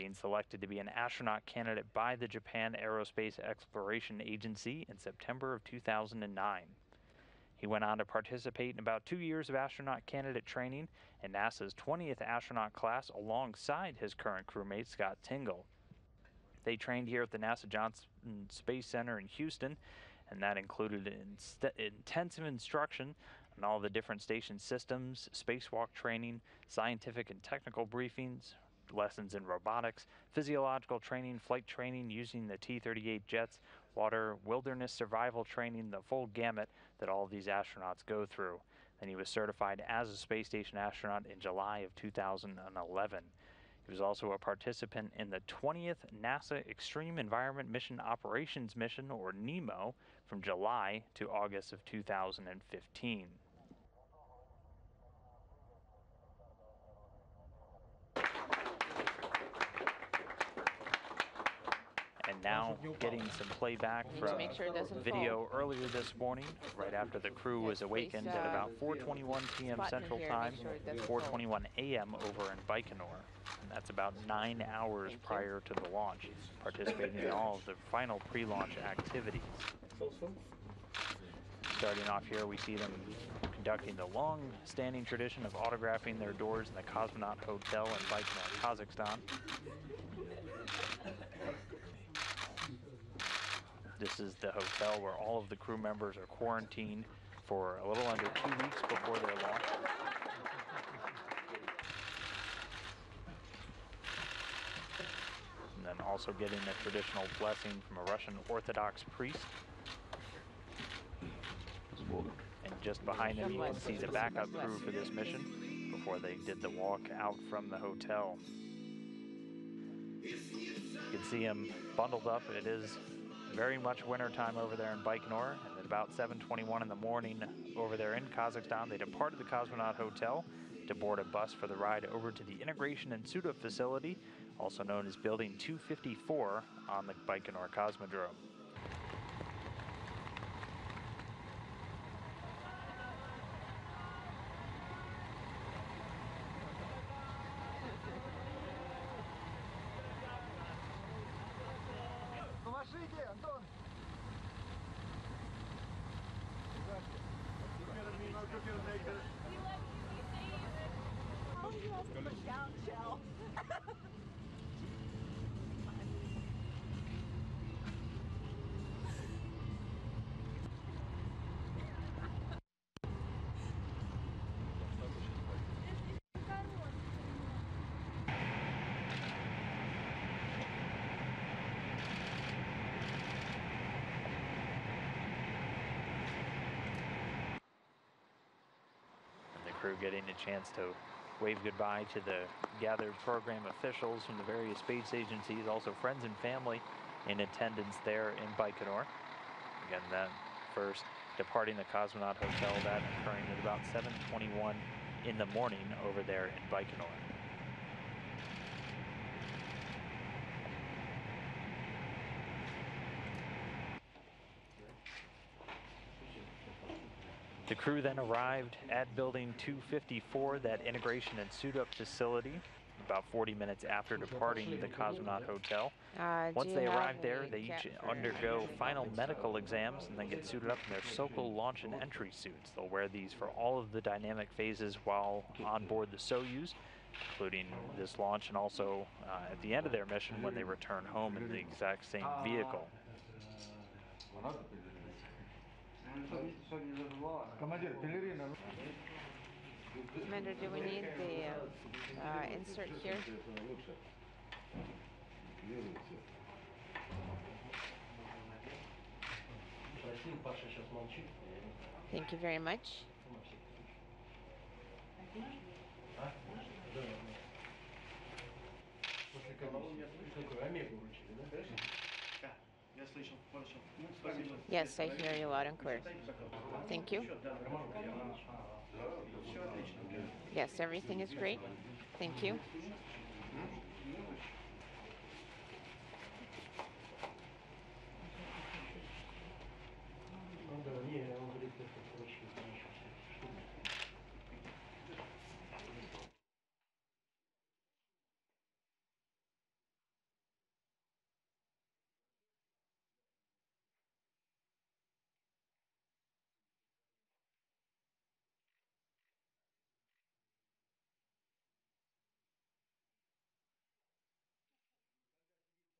being selected to be an astronaut candidate by the Japan Aerospace Exploration Agency in September of 2009. He went on to participate in about 2 years of astronaut candidate training in NASA's 20th astronaut class alongside his current crewmate Scott Tingle. They trained here at the NASA Johnson Space Center in Houston, and that included intensive instruction on all the different station systems, spacewalk training, scientific and technical briefings, lessons in robotics, physiological training, flight training using the T-38 jets, water, wilderness survival training, the full gamut that all of these astronauts go through. And he was certified as a space station astronaut in July of 2011. He was also a participant in the 20th NASA Extreme Environment Mission Operations Mission, or NEMO, from July to August of 2015. And now getting some playback from video earlier this morning, right after the crew was awakened at about 4:21 p.m. Central Time, 4:21 a.m. over in Baikonur. And that's about 9 hours prior to the launch, participating in all of the final pre-launch activities. Starting off here, we see them conducting the long-standing tradition of autographing their doors in the Cosmonaut Hotel in Baikonur, Kazakhstan. This is the hotel where all of the crew members are quarantined for a little under 2 weeks before their launch. And then also getting a traditional blessing from a Russian Orthodox priest. And just behind him, you can see the backup crew for this mission before they did the walk out from the hotel. You can see him bundled up. It is very much winter time over there in Baikonur, and at about 7:21 in the morning over there in Kazakhstan, they departed the Cosmonaut Hotel to board a bus for the ride over to the Integration and Suit-Up facility, also known as Building 254 on the Baikonur Cosmodrome. Crew getting a chance to wave goodbye to the gathered program officials from the various space agencies, also friends and family in attendance there in Baikonur. Again, that first departing the Cosmonaut Hotel, that occurring at about 7:21 in the morning over there in Baikonur. The crew then arrived at Building 254, that Integration and Suit-Up facility, about 40 minutes after departing the Cosmonaut Hotel. Once they arrive there, they each undergo final medical exams and then get suited up in their Sokol launch and entry suits. They'll wear these for all of the dynamic phases while on board the Soyuz, including this launch, and also at the end of their mission when they return home in the exact same vehicle. Commander, do we need the insert here? Thank you very much. Yes, I hear you loud and clear. Thank you. Yes, everything is great. Thank you.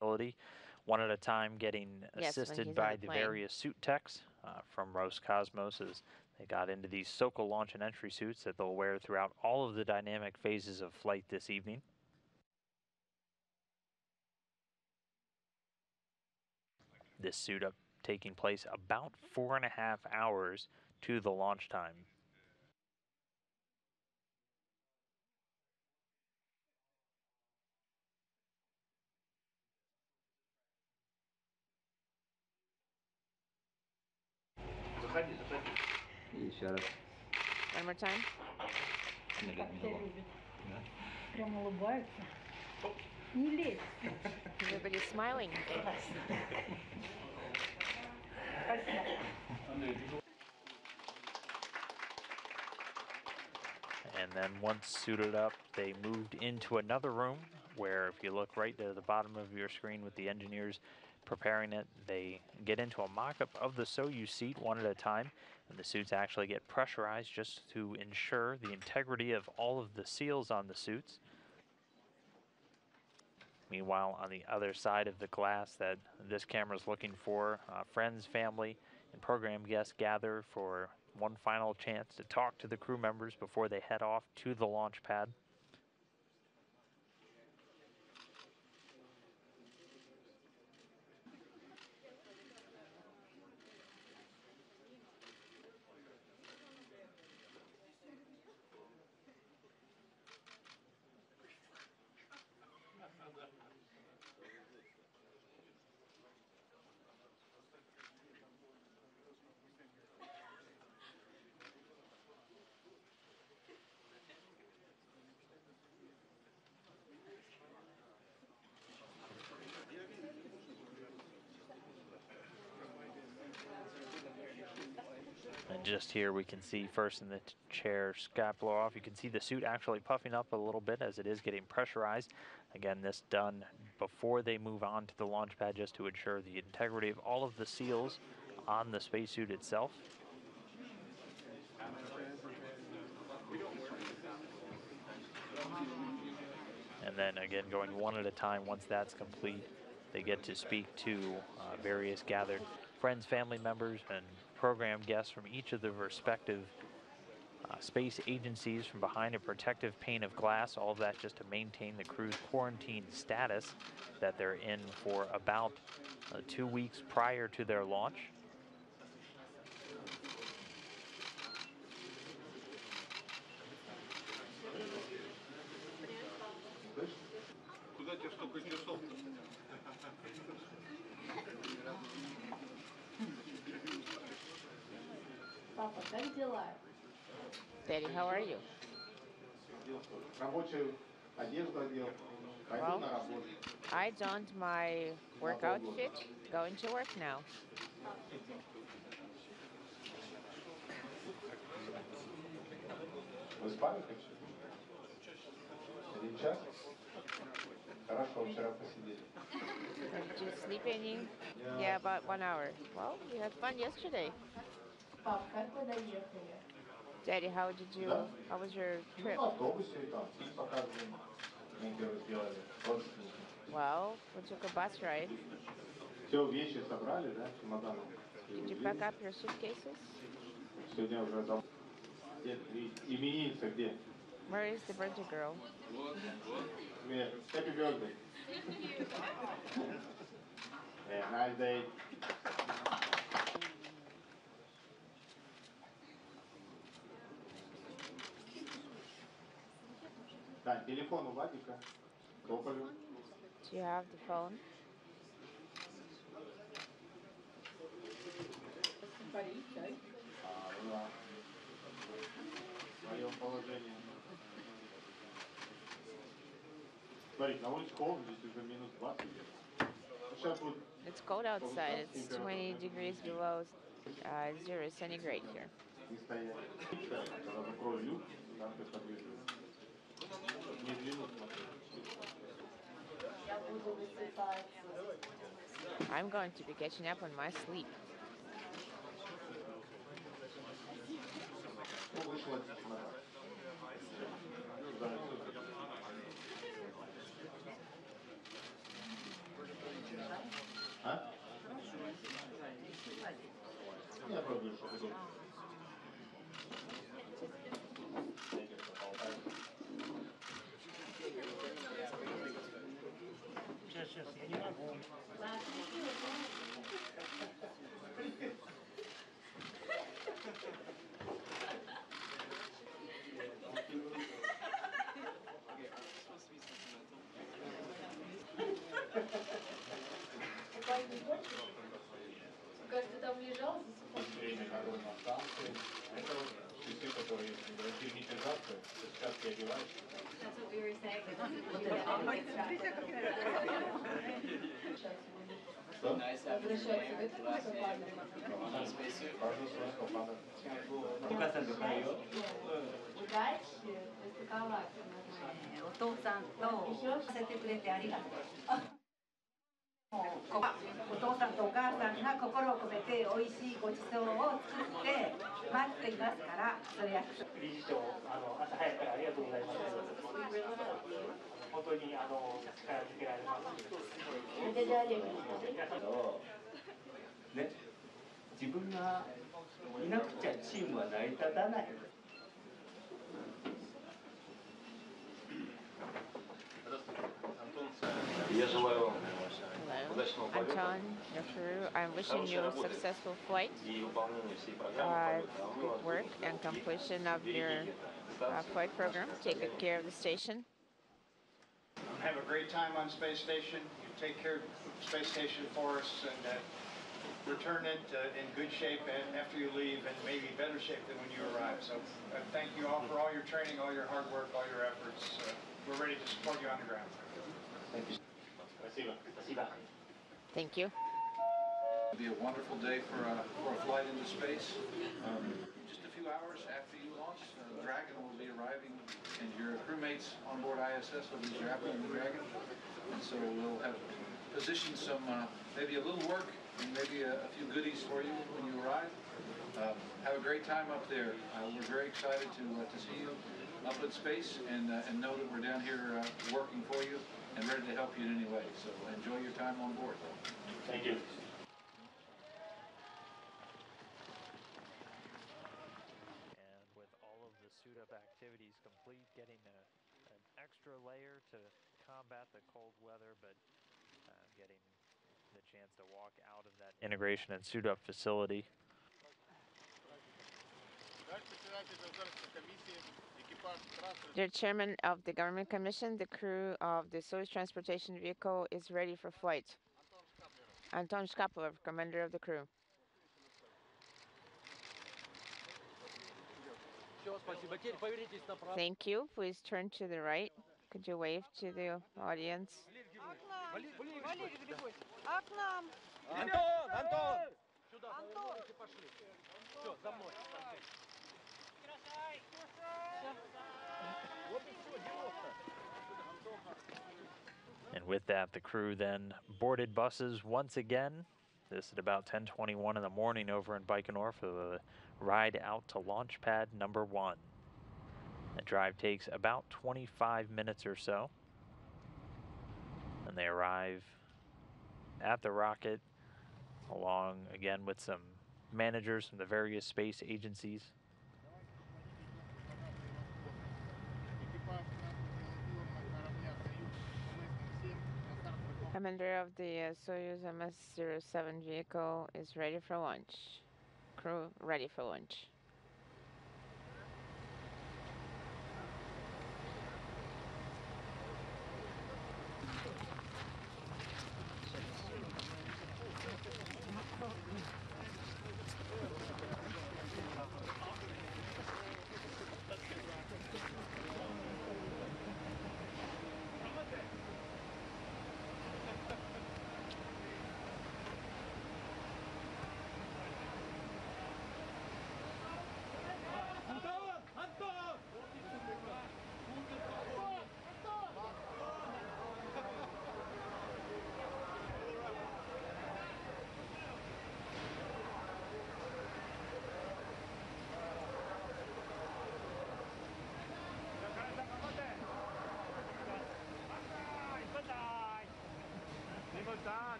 one at a time, getting Yes, when assisted he's on by the the plane. various suit techs from Roscosmos as they got into these Sokol launch and entry suits that they'll wear throughout all of the dynamic phases of flight this evening. This suit up taking place about 4.5 hours to the launch time. Еще раз. One more time. Прям улыбается. Не лезь. Everybody's smiling. And then once suited up, they moved into another room where, if you look right at the bottom of your screen with the engineers preparing it, they get into a mock-up of the Soyuz seat one at a time, and the suits actually get pressurized just to ensure the integrity of all of the seals on the suits. Meanwhile, on the other side of the glass that this camera is looking for, friends, family, and program guests gather for one final chance to talk to the crew members before they head off to the launch pad. And just here we can see first in the chair Scott blow off. You can see the suit actually puffing up a little bit as it is getting pressurized. Again, this done before they move on to the launch pad just to ensure the integrity of all of the seals on the spacesuit itself. And then again, going one at a time, once that's complete, they get to speak to various gathered friends, family members, and program guests from each of the respective space agencies from behind a protective pane of glass, all of that just to maintain the crew's quarantine status that they're in for about 2 weeks prior to their launch. Папа, как дела? Daddy, how are you? Рабочую одежду одел, пойду Well, на работу. I donned my work outfit, going to work now. Вы спали хоть? 1 час? Хорошо, вчера посидели. Did you sleep any? Yeah, about 1 hour. Well, we had fun yesterday. Пап, как вы доехали? Daddy, how was your Ну, trip? в автобусе там, фильм показывали. Мы первый сделали, родственники. Well, we took a bus ride. Все, вещи собрали, да, чемоданы? Did you pack up your suitcases? Сегодня уже за... Именинница где? Where is the birthday girl? Happy birthday. Yeah, nice day. Да, телефон у Вадика. Тополю. Do you have the phone? Да. В своем положении. Смотри, на улице холодно, здесь уже минус 20. Сейчас будет It's cold outside. It's 20 degrees below 0 centigrade here. не стоять. Когда закрою люк, там ты подвижешь. Не длину смотри. Я буду высыпаться. I'm going to be catching up on my sleep. Ну, вышло назад. Да, Кажется, там лежал, Время, которое на станции. Это вот часы, которые герметизация, перчатки одеваешь. That's what we were saying. Что? Возвращаться в эту купальню. Каждый свой скафандр. Удачи, распаковаться нормально. お父さんとさせてくれてありがとう。お父さんとお母さんが心を込めて美味しいごちそうを作って待っていますから、それ約束。理事長、朝早くからありがとうございます。本当に力づけられます。ね、自分がいなくちゃチームは成り立たない。Я желаю вам Hello, Anton, your crew. I'm wishing you a successful flight, и выполнения всей программы. good work, and completion of your flight program. Take good care of the station. Have a great time on Space Station. You take care of Space Station for us and return it in good shape and after you leave, and maybe better shape than when you arrive. So thank you all for all your training, all your hard work, all your efforts. We're ready to support you on the ground. Thank you. Спасибо. Спасибо. Thank you. It'll be a wonderful day for a flight into space. Just a few hours after you launch, Dragon will be arriving, and your crewmates on board ISS will be grappling the Dragon. And so we'll have positioned some, maybe a little work and maybe a few goodies for you when you arrive. Have a great time up there. We're very excited to see you up in space and know that we're down here working for you and ready to help you in any way. So enjoy your time on board. Thank you. And with all of the suit-up activities complete, getting an extra layer to combat the cold weather, but getting the chance to walk out of that integration and suit-up facility. Dear Chairman of the Government Commission, the crew of the Soyuz transportation vehicle is ready for flight. Anton Shkapler, commander of the crew. Thank you. Please turn to the right. Could you wave to the audience? And with that, the crew then boarded buses once again. This at about 10:21 in the morning over in Baikonur for the ride out to launch pad number 1. The drive takes about 25 minutes or so. And they arrive at the rocket along again with some managers from the various space agencies. Commander of the Soyuz MS-07 vehicle is ready for launch. Crew ready for launch.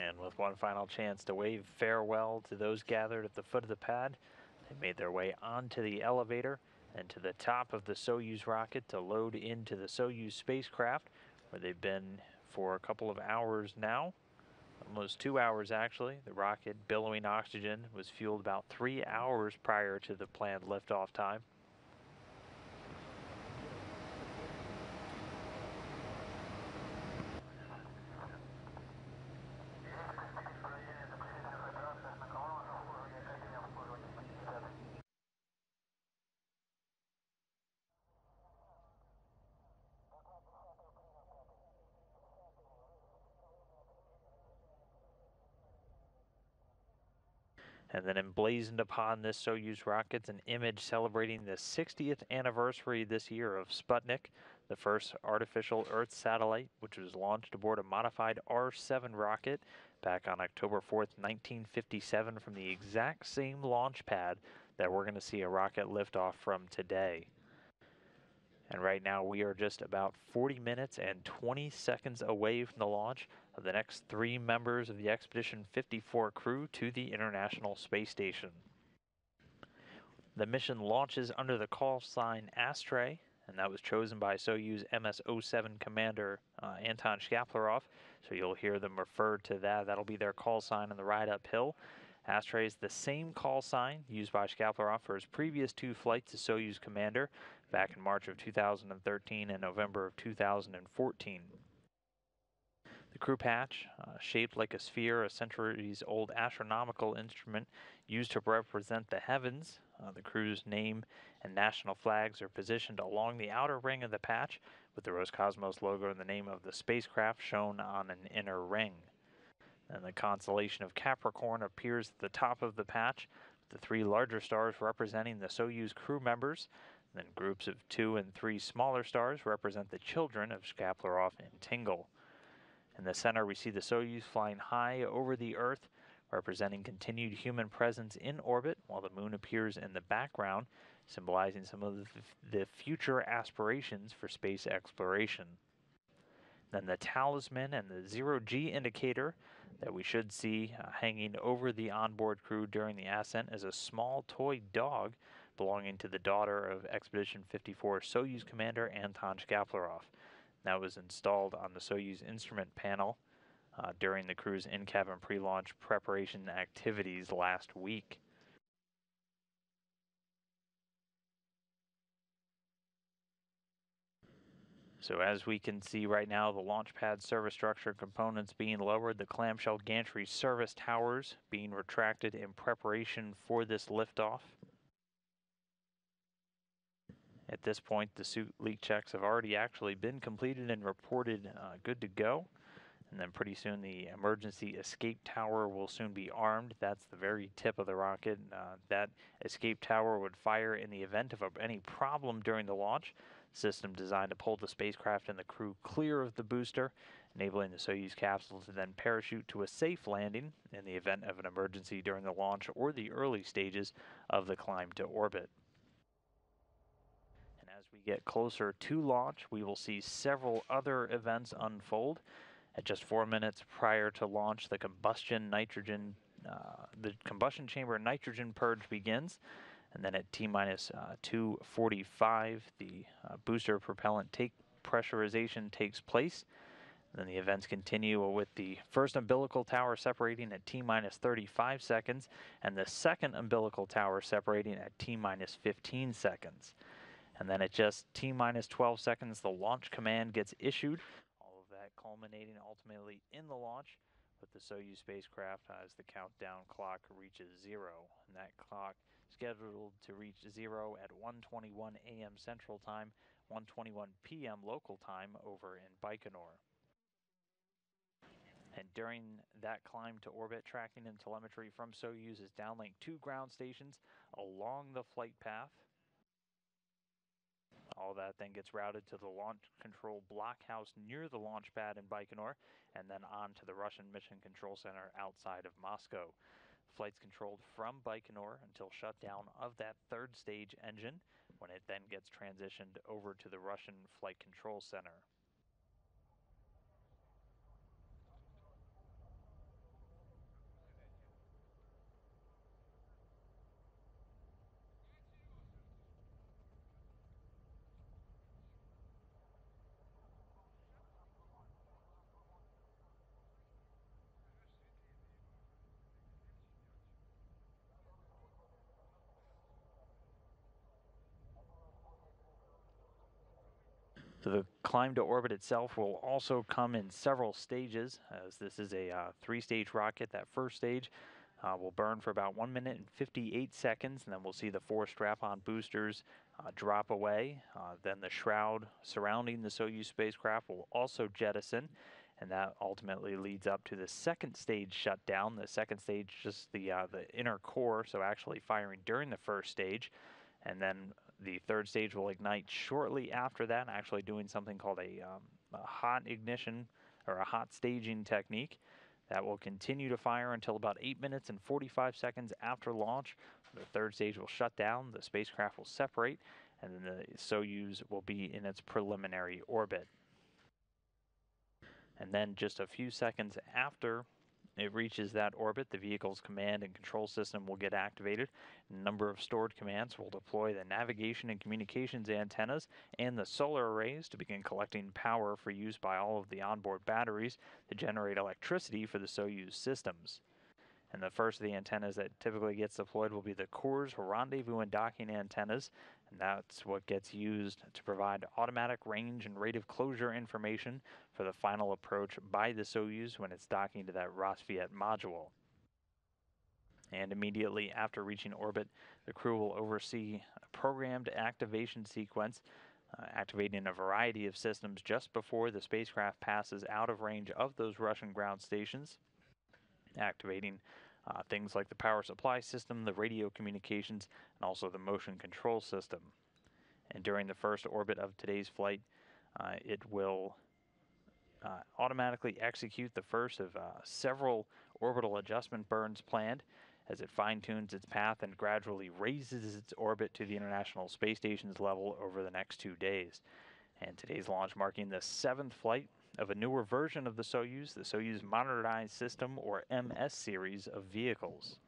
And with one final chance to wave farewell to those gathered at the foot of the pad, they made their way onto the elevator and to the top of the Soyuz rocket to load into the Soyuz spacecraft, where they've been for a couple of hours now, almost 2 hours actually. The rocket, billowing oxygen, was fueled about 3 hours prior to the planned liftoff time. And then emblazoned upon this Soyuz rocket's an image celebrating the 60th anniversary this year of Sputnik, the first artificial Earth satellite, which was launched aboard a modified R-7 rocket back on October 4th, 1957, from the exact same launch pad that we're going to see a rocket liftoff from today. And right now we are just about 40 minutes and 20 seconds away from the launch of the next 3 members of the Expedition 54 crew to the International Space Station. The mission launches under the call sign Astray, and that was chosen by Soyuz MS-07 commander Anton Shkaplerov, so you'll hear them refer to that. That'll be their call sign on the ride uphill. Astray is the same call sign used by Shkaplerov for his previous 2 flights as Soyuz commander back in March of 2013 and November of 2014. The crew patch, shaped like a sphere, a centuries-old astronomical instrument used to represent the heavens. The crew's name and national flags are positioned along the outer ring of the patch, with the Roscosmos logo and the name of the spacecraft shown on an inner ring. And the constellation of Capricorn appears at the top of the patch, with the 3 larger stars representing the Soyuz crew members. And then groups of 2 and 3 smaller stars represent the children of Shkaplerov and Tingle. In the center, we see the Soyuz flying high over the Earth, representing continued human presence in orbit, while the moon appears in the background, symbolizing some of the future aspirations for space exploration. Then the talisman and the zero-G indicator that we should see hanging over the onboard crew during the ascent is a small toy dog belonging to the daughter of Expedition 54 Soyuz commander Anton Shkaplerov. That was installed on the Soyuz instrument panel during the crew's in-cabin pre-launch preparation activities last week. So as we can see right now, the launch pad service structure components being lowered, the clamshell gantry service towers being retracted in preparation for this liftoff. At this point, the suit leak checks have already actually been completed and reported good to go. And then pretty soon the emergency escape tower will soon be armed. That's the very tip of the rocket. That escape tower would fire in the event of any problem during the launch. System designed to pull the spacecraft and the crew clear of the booster, enabling the Soyuz capsule to then parachute to a safe landing in the event of an emergency during the launch or the early stages of the climb to orbit. And as we get closer to launch, we will see several other events unfold. At just 4 minutes prior to launch, the combustion chamber nitrogen purge begins. And then at T-minus 2:45, the booster propellant pressurization takes place. And then the events continue with the first umbilical tower separating at T-minus 35 seconds and the second umbilical tower separating at T-minus 15 seconds. And then at just T-minus 12 seconds, the launch command gets issued, all of that culminating ultimately in the launch with the Soyuz spacecraft as the countdown clock reaches 0. And that clock scheduled to reach 0 at 1:21 a.m. Central Time, 1:21 p.m. local time over in Baikonur. And during that climb to orbit, tracking and telemetry from Soyuz is downlinked to ground stations along the flight path. All that then gets routed to the launch control blockhouse near the launch pad in Baikonur, and then on to the Russian Mission Control Center outside of Moscow. Flight's controlled from Baikonur until shutdown of that 3rd stage engine, when it then gets transitioned over to the Russian Flight Control Center. So the climb to orbit itself will also come in several stages, as this is a three-stage rocket. That first stage will burn for about 1 minute and 58 seconds, and then we'll see the 4 strap-on boosters drop away. Then the shroud surrounding the Soyuz spacecraft will also jettison, and that ultimately leads up to the second stage shutdown. The second stage, just the inner core, so actually firing during the first stage, and then the third stage will ignite shortly after that, actually doing something called a hot ignition or a hot staging technique. That will continue to fire until about 8 minutes and 45 seconds after launch. The third stage will shut down, the spacecraft will separate, and then the Soyuz will be in its preliminary orbit. And then just a few seconds after it reaches that orbit, the vehicle's command and control system will get activated. A number of stored commands will deploy the navigation and communications antennas and the solar arrays to begin collecting power for use by all of the onboard batteries to generate electricity for the Soyuz systems. And the first of the antennas that typically gets deployed will be the Kurs rendezvous and docking antennas, and that's what gets used to provide automatic range and rate of closure information for the final approach by the Soyuz when it's docking to that Rassvet module. And immediately after reaching orbit, the crew will oversee a programmed activation sequence, activating a variety of systems just before the spacecraft passes out of range of those Russian ground stations, activating things like the power supply system, the radio communications, and also the motion control system. And during the first orbit of today's flight, it will automatically execute the first of several orbital adjustment burns planned as it fine-tunes its path and gradually raises its orbit to the International Space Station's level over the next 2 days. And today's launch marking the 7th flight of a newer version of the Soyuz Modernized System, or MS series of vehicles.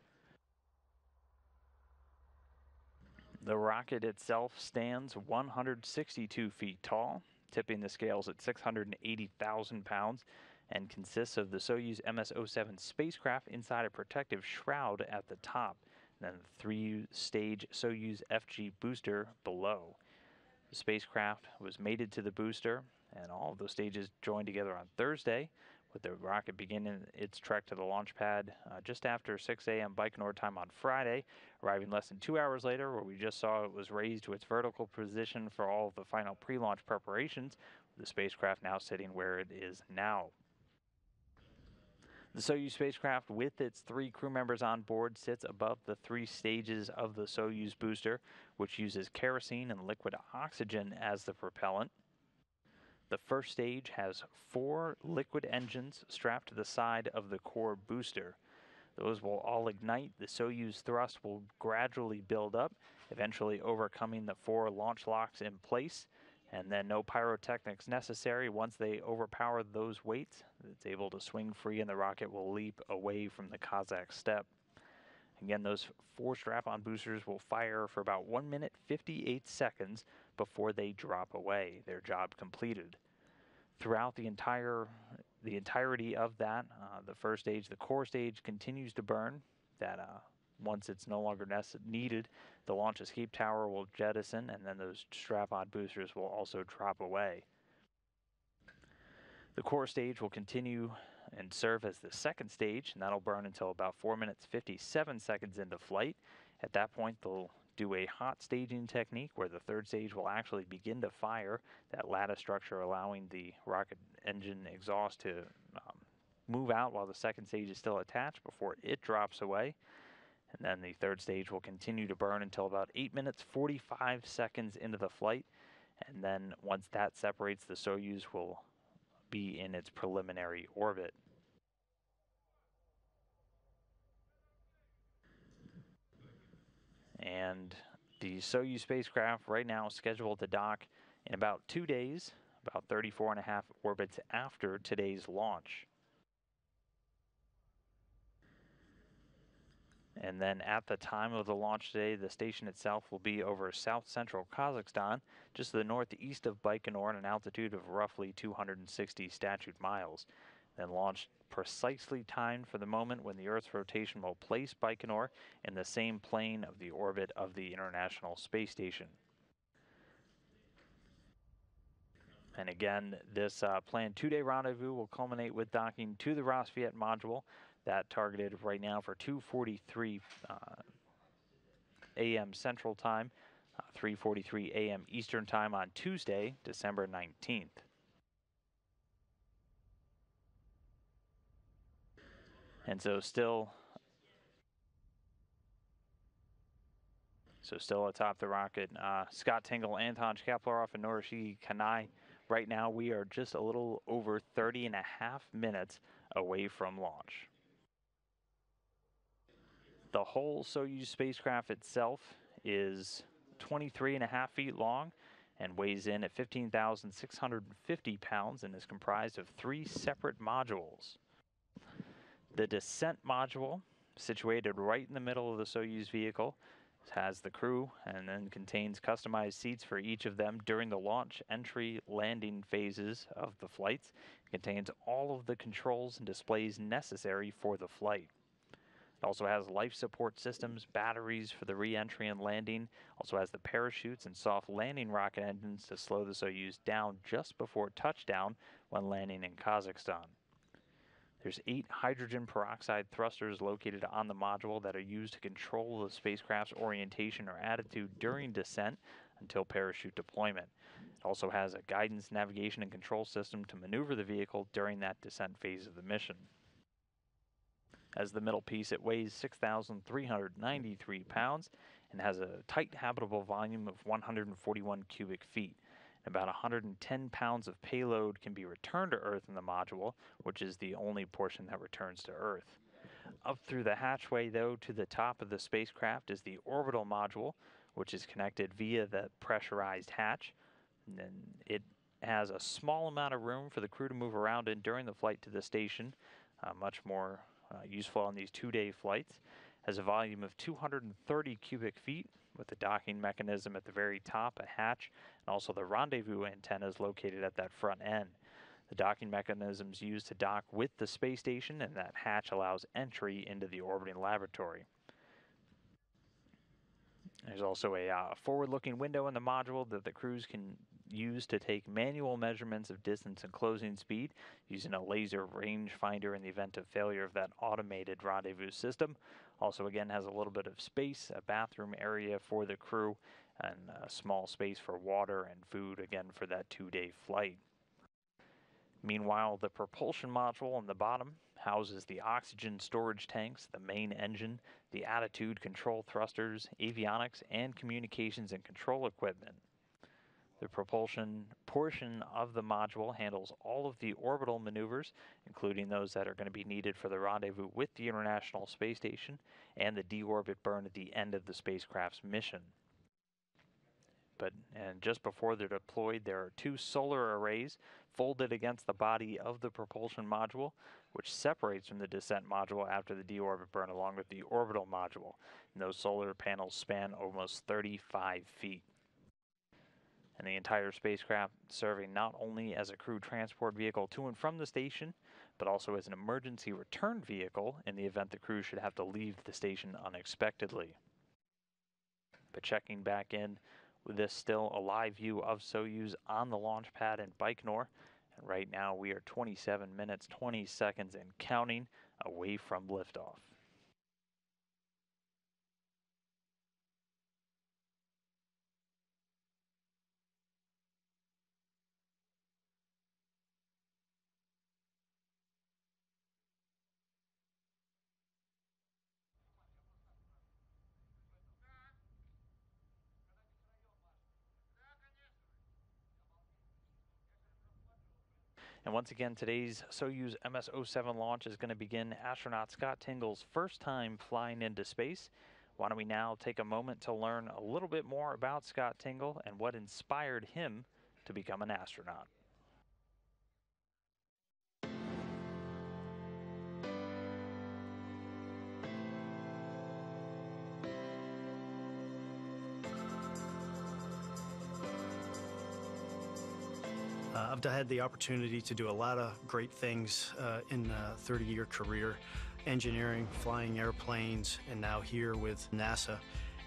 The rocket itself stands 162 feet tall, tipping the scales at 680,000 pounds, and consists of the Soyuz MS-07 spacecraft inside a protective shroud at the top, and then the 3-stage Soyuz FG booster below. The spacecraft was mated to the booster, and all of those stages joined together on Thursday, with the rocket beginning its trek to the launch pad just after 6 a.m. Baikonur time on Friday, arriving less than 2 hours later, where we just saw it was raised to its vertical position for all of the final pre-launch preparations, with the spacecraft now sitting where it is now. The Soyuz spacecraft, with its 3 crew members on board, sits above the 3 stages of the Soyuz booster, which uses kerosene and liquid oxygen as the propellant. The first stage has 4 liquid engines strapped to the side of the core booster. Those will all ignite. The Soyuz thrust will gradually build up, eventually overcoming the 4 launch locks in place, and then no pyrotechnics necessary. Once they overpower those weights, it's able to swing free and the rocket will leap away from the Kazakh steppe. Again, those 4 strap-on boosters will fire for about 1 minute 58 seconds before they drop away, their job completed. Throughout the entirety of that, the first stage, the core stage, continues to burn. That once it's no longer needed, the launch escape tower will jettison, and then those strap-on boosters will also drop away. The core stage will continue and serve as the second stage, and that'll burn until about 4 minutes 57 seconds into flight. At that point, they'll do a hot staging technique where the third stage will actually begin to fire, that lattice structure allowing the rocket engine exhaust to move out while the second stage is still attached before it drops away. And then the third stage will continue to burn until about 8 minutes 45 seconds into the flight, and then once that separates, the Soyuz will be in its preliminary orbit. And the Soyuz spacecraft right now is scheduled to dock in about 2 days, about 34.5 orbits after today's launch. And then at the time of the launch today, the station itself will be over south-central Kazakhstan, just to the northeast of Baikonur, at an altitude of roughly 260 statute miles. Then launched precisely timed for the moment when the Earth's rotation will place Baikonur in the same plane of the orbit of the International Space Station. And again, this planned 2-day rendezvous will culminate with docking to the Ross-Viet module, that targeted right now for 2:43 a.m. Central Time, 3:43 a.m. Eastern Time on Tuesday, December 19th. And so still atop the rocket, Scott Tingle, Anton Shkaplerov, and Norishi Kanai. Right now, we are just a little over 30.5 minutes away from launch. The whole Soyuz spacecraft itself is 23.5 feet long and weighs in at 15,650 pounds and is comprised of 3 separate modules. The descent module, situated right in the middle of the Soyuz vehicle, has the crew and then contains customized seats for each of them during the launch, entry, landing phases of the flights. It contains all of the controls and displays necessary for the flight. It also has life support systems, batteries for the re-entry and landing. Also has the parachutes and soft landing rocket engines to slow the Soyuz down just before touchdown when landing in Kazakhstan. There's 8 hydrogen peroxide thrusters located on the module that are used to control the spacecraft's orientation or attitude during descent until parachute deployment. It also has a guidance, navigation, and control system to maneuver the vehicle during that descent phase of the mission. As the middle piece, it weighs 6,393 pounds and has a tight habitable volume of 141 cubic feet. About 110 pounds of payload can be returned to Earth in the module, which is the only portion that returns to Earth. Up through the hatchway, though, to the top of the spacecraft is the orbital module, which is connected via the pressurized hatch. And then it has a small amount of room for the crew to move around in during the flight to the station, much more useful on these 2-day flights. Has a volume of 230 cubic feet with a docking mechanism at the very top, a hatch, and also the rendezvous antennas located at that front end. The docking mechanism is used to dock with the space station, and that hatch allows entry into the orbiting laboratory. There's also a forward-looking window in the module that the crews can use to take manual measurements of distance and closing speed using a laser rangefinder in the event of failure of that automated rendezvous system. Also, again, has a little bit of space, a bathroom area for the crew, and a small space for water and food, again, for that 2-day flight. Meanwhile, the propulsion module on the bottom houses the oxygen storage tanks, the main engine, the attitude control thrusters, avionics, and communications and control equipment. The propulsion portion of the module handles all of the orbital maneuvers, including those that are going to be needed for the rendezvous with the International Space Station and the deorbit burn at the end of the spacecraft's mission. And just before they're deployed, there are 2 solar arrays folded against the body of the propulsion module, which separates from the descent module after the deorbit burn along with the orbital module. And those solar panels span almost 35 feet. And the entire spacecraft serving not only as a crew transport vehicle to and from the station, but also as an emergency return vehicle in the event the crew should have to leave the station unexpectedly. But checking back in with this still a live view of Soyuz on the launch pad in Baikonur, and right now we are 27 minutes, 20 seconds and counting away from liftoff. And once again, today's Soyuz MS-07 launch is going to begin astronaut Scott Tingle's first time flying into space. Why don't we now take a moment to learn a little bit more about Scott Tingle and what inspired him to become an astronaut. I've had the opportunity to do a lot of great things in a 30-year career, engineering, flying airplanes, and now here with NASA.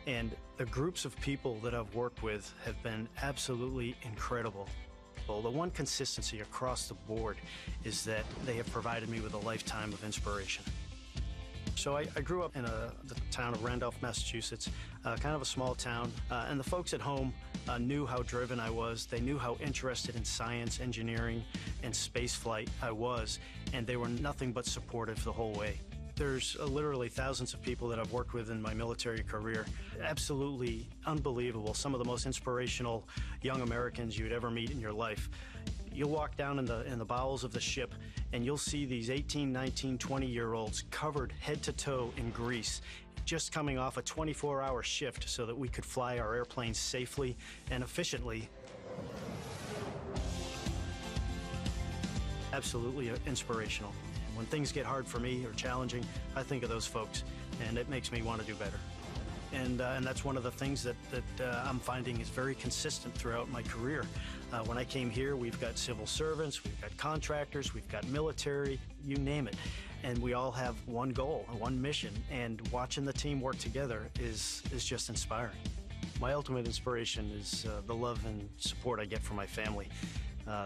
And the groups of people that I've worked with have been absolutely incredible. people, the one consistency across the board is that they have provided me with a lifetime of inspiration. So I grew up in the town of Randolph, Massachusetts, kind of a small town, and the folks at home knew how driven I was. They knew how interested in science, engineering, and space flight I was, and they were nothing but supportive the whole way. There's literally thousands of people that I've worked with in my military career. Absolutely unbelievable. Some of the most inspirational young Americans you'd ever meet in your life. You'll walk down in the bowels of the ship and you'll see these 18, 19, 20-year-olds covered head to toe in grease, just coming off a 24-hour shift so that we could fly our airplanes safely and efficiently. Absolutely inspirational. And when things get hard for me or challenging, I think of those folks, and it makes me want to do better. And that's one of the things that I'm finding is very consistent throughout my career. When I came here, we've got civil servants, we've got contractors, we've got military, you name it. And we all have one goal, one mission, and watching the team work together is just inspiring. My ultimate inspiration is the love and support I get from my family.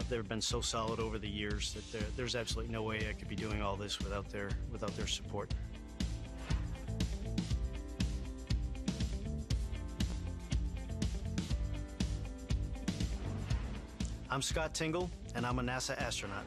They've been so solid over the years that there's absolutely no way I could be doing all this without their support. I'm Scott Tingle, and I'm a NASA astronaut.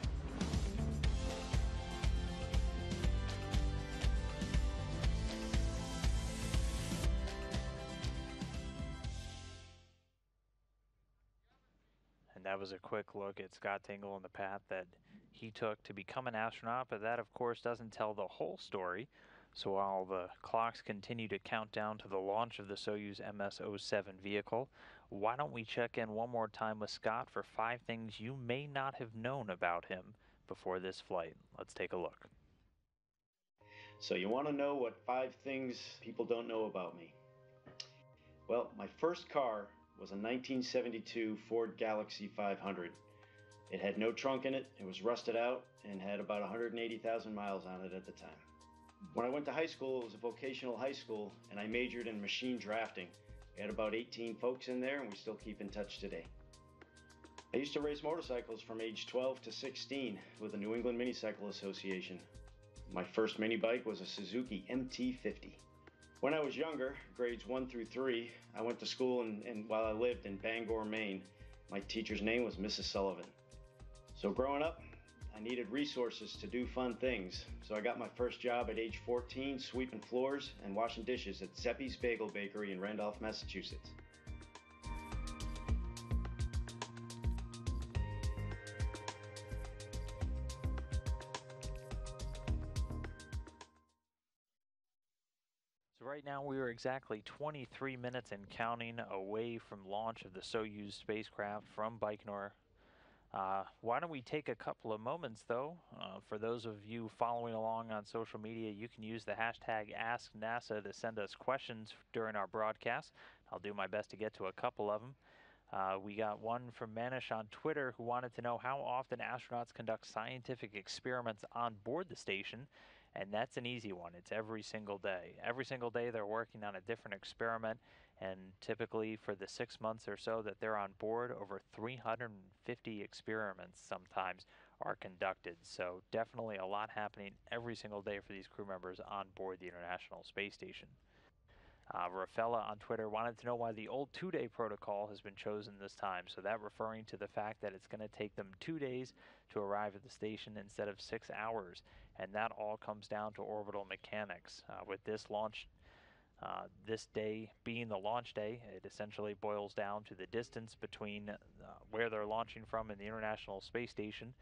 And that was a quick look at Scott Tingle and the path that he took to become an astronaut, but that, of course, doesn't tell the whole story. So while the clocks continue to count down to the launch of the Soyuz MS-07 vehicle, why don't we check in one more time with Scott for 5 things you may not have known about him before this flight. Let's take a look. So you want to know what 5 things people don't know about me? Well, my first car was a 1972 Ford Galaxie 500. It had no trunk in it, it was rusted out, and had about 180,000 miles on it at the time. When I went to high school, it was a vocational high school, and I majored in machine drafting. We had about 18 folks in there, and we still keep in touch today. I used to race motorcycles from age 12 to 16 with the New England Minicycle Association. My first mini bike was a Suzuki MT-50. When I was younger, grades 1 through 3, I went to school and while I lived in Bangor, Maine. My teacher's name was Mrs. Sullivan. So growing up, I needed resources to do fun things. So I got my first job at age 14 sweeping floors and washing dishes at Zeppi's Bagel Bakery in Randolph, Massachusetts. Right now we are exactly 23 minutes and counting away from launch of the Soyuz spacecraft from Baikonur. Why don't we take a couple of moments though? For those of you following along on social media, you can use the hashtag AskNASA to send us questions during our broadcast. I'll do my best to get to a couple of them. We got one from Manish on Twitter who wanted to know how often astronauts conduct scientific experiments on board the station. And that's an easy one. It's every single day. Every single day they're working on a different experiment, and typically for the 6 months or so that they're on board, over 350 experiments sometimes are conducted. So definitely a lot happening every single day for these crew members on board the International Space Station. Rafella on Twitter wanted to know why the old 2-day protocol has been chosen this time. So that referring to the fact that it's going to take them 2 days to arrive at the station instead of 6 hours. And that all comes down to orbital mechanics. With this launch, this day being the launch day, it essentially boils down to the distance between where they're launching from and the International Space Station.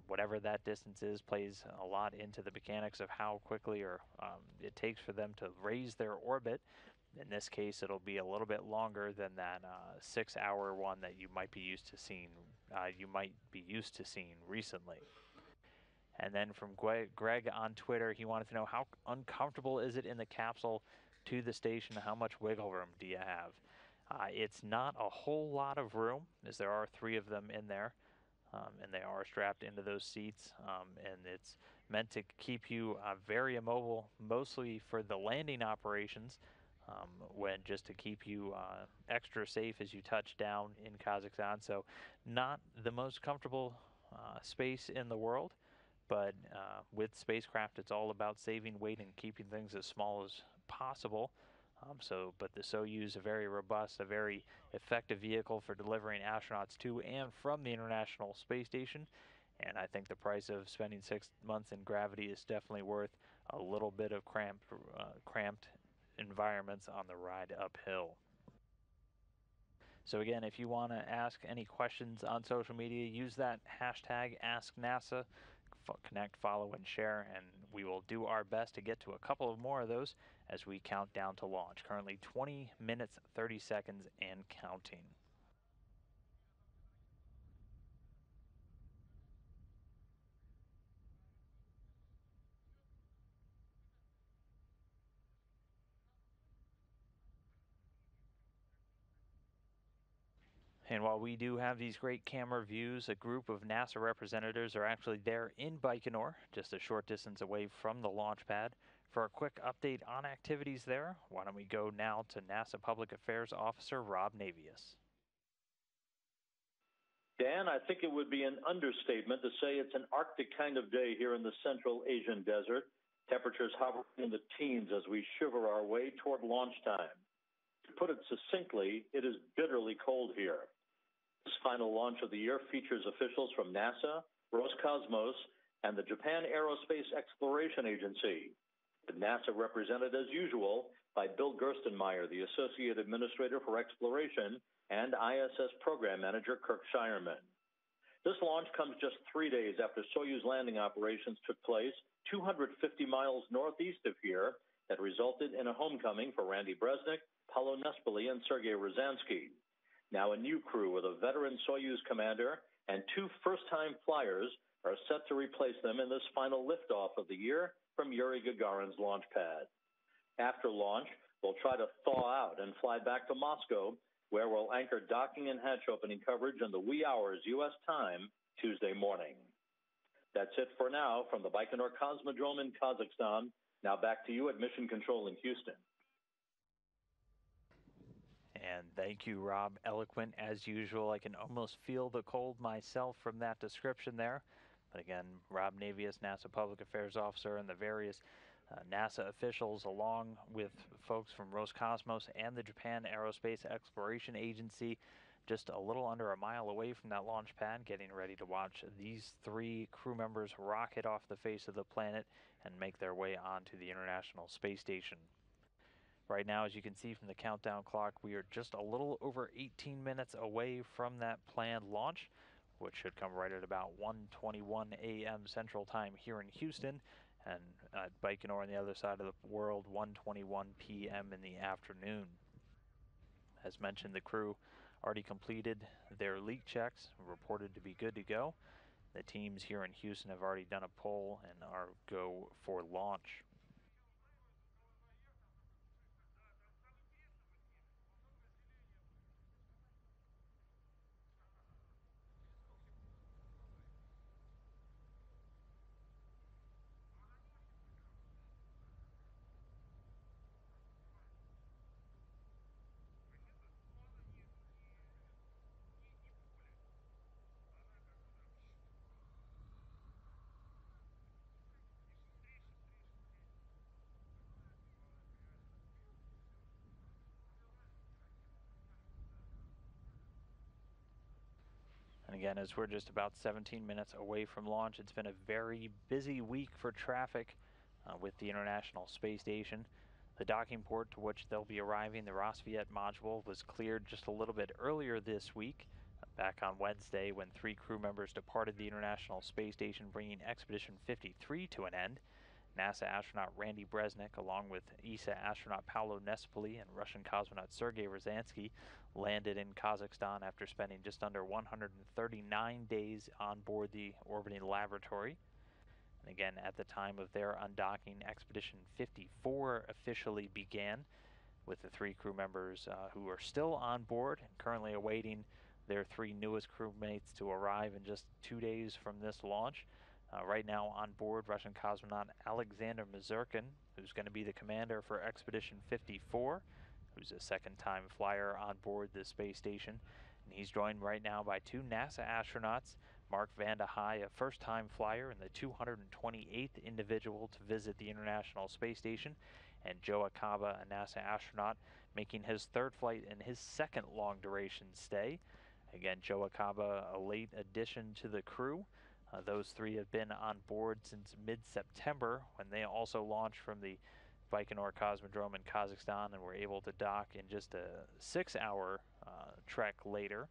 Whatever that distance is plays a lot into the mechanics of how quickly it takes for them to raise their orbit. In this case, it'll be a little bit longer than that 6-hour one that you might be used to seeing. Recently. And then from Greg on Twitter, he wanted to know how uncomfortable is it in the capsule to the station? How much wiggle room do you have? It's not a whole lot of room, as there are 3 of them in there. And they are strapped into those seats, and it's meant to keep you very immobile, mostly for the landing operations. when just to keep you extra safe as you touch down in Kazakhstan. So not the most comfortable space in the world, but with spacecraft, it's all about saving weight and keeping things as small as possible. But the Soyuz, a very robust, a very effective vehicle for delivering astronauts to and from the International Space Station. And I think the price of spending 6 months in gravity is definitely worth a little bit of cramped environments on the ride uphill. So again, if you want to ask any questions on social media, use that hashtag AskNASA. Connect, follow, and share, and we will do our best to get to a couple of more of those as we count down to launch. Currently 20 minutes, 30 seconds, and counting. And while we do have these great camera views, a group of NASA representatives are actually there in Baikonur, just a short distance away from the launch pad. For a quick update on activities there, why don't we go now to NASA Public Affairs Officer Rob Navius. Dan, I think it would be an understatement to say it's an Arctic kind of day here in the Central Asian desert. Temperatures hovering in the teens as we shiver our way toward launch time. To put it succinctly, it is bitterly cold here. This final launch of the year features officials from NASA, Roscosmos, and the Japan Aerospace Exploration Agency. With NASA represented as usual by Bill Gerstenmaier, the Associate Administrator for Exploration, and ISS Program Manager Kirk Shireman. This launch comes just 3 days after Soyuz landing operations took place 250 miles northeast of here that resulted in a homecoming for Randy Bresnik, Paulo Nespoli, and Sergei Rosansky. Now a new crew with a veteran Soyuz commander and 2 first-time flyers are set to replace them in this final liftoff of the year from Yuri Gagarin's launch pad. After launch, we'll try to thaw out and fly back to Moscow, where we'll anchor docking and hatch opening coverage in the wee hours U.S. time Tuesday morning. That's it for now from the Baikonur Cosmodrome in Kazakhstan. Now back to you at Mission Control in Houston. And thank you, Rob. Eloquent as usual. I can almost feel the cold myself from that description there. But again, Rob Navius, NASA Public Affairs Officer, and the various NASA officials, along with folks from Roscosmos and the Japan Aerospace Exploration Agency, just a little under a mile away from that launch pad, getting ready to watch these 3 crew members rocket off the face of the planet and make their way onto the International Space Station. Right now, as you can see from the countdown clock, we are just a little over 18 minutes away from that planned launch, which should come right at about 1:21 a.m. Central Time here in Houston, and at Baikonur on the other side of the world, 1:21 p.m. in the afternoon. As mentioned, the crew already completed their leak checks, reported to be good to go. The teams here in Houston have already done a poll and are go for launch. And again, as we're just about 17 minutes away from launch, it's been a very busy week for traffic with the International Space Station. The docking port to which they'll be arriving, the Rassvet module, was cleared just a little bit earlier this week, back on Wednesday, when 3 crew members departed the International Space Station, bringing Expedition 53 to an end. NASA astronaut Randy Bresnik, along with ESA astronaut Paulo Nespoli and Russian cosmonaut Sergei Rosansky, landed in Kazakhstan after spending just under 139 days on board the orbiting laboratory. And again, at the time of their undocking, Expedition 54 officially began, with the 3 crew members who are still on board and currently awaiting their 3 newest crewmates to arrive in just 2 days from this launch. Right now on board, Russian cosmonaut Alexander Mazurkin, who's going to be the commander for Expedition 54, who's a second-time flyer on board the space station. And he's joined right now by two NASA astronauts, Mark Vande Hei, a first-time flyer and the 228th individual to visit the International Space Station, and Joe Acaba, a NASA astronaut, making his third flight and his second long-duration stay. Again, Joe Acaba, a late addition to the crew. Those three have been on board since mid-September, when they also launched from the Baikonur Cosmodrome in Kazakhstan and were able to dock in just a 6-hour trek later.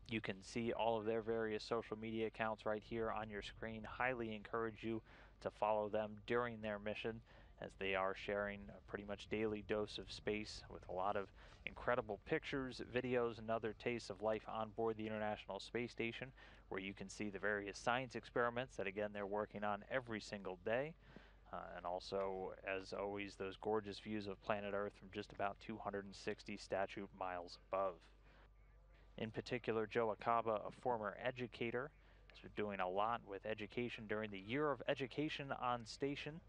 You can see all of their various social media accounts right here on your screen. Highly encourage you to follow them during their mission, as they are sharing a pretty much daily dose of space with a lot of incredible pictures, videos, and other tastes of life on board the International Space Station, where you can see the various science experiments that, again, they're working on every single day. And also, as always, those gorgeous views of planet Earth from just about 260 statute miles above. In particular, Joe Acaba, a former educator, has been doing a lot with education during the Year of Education on station.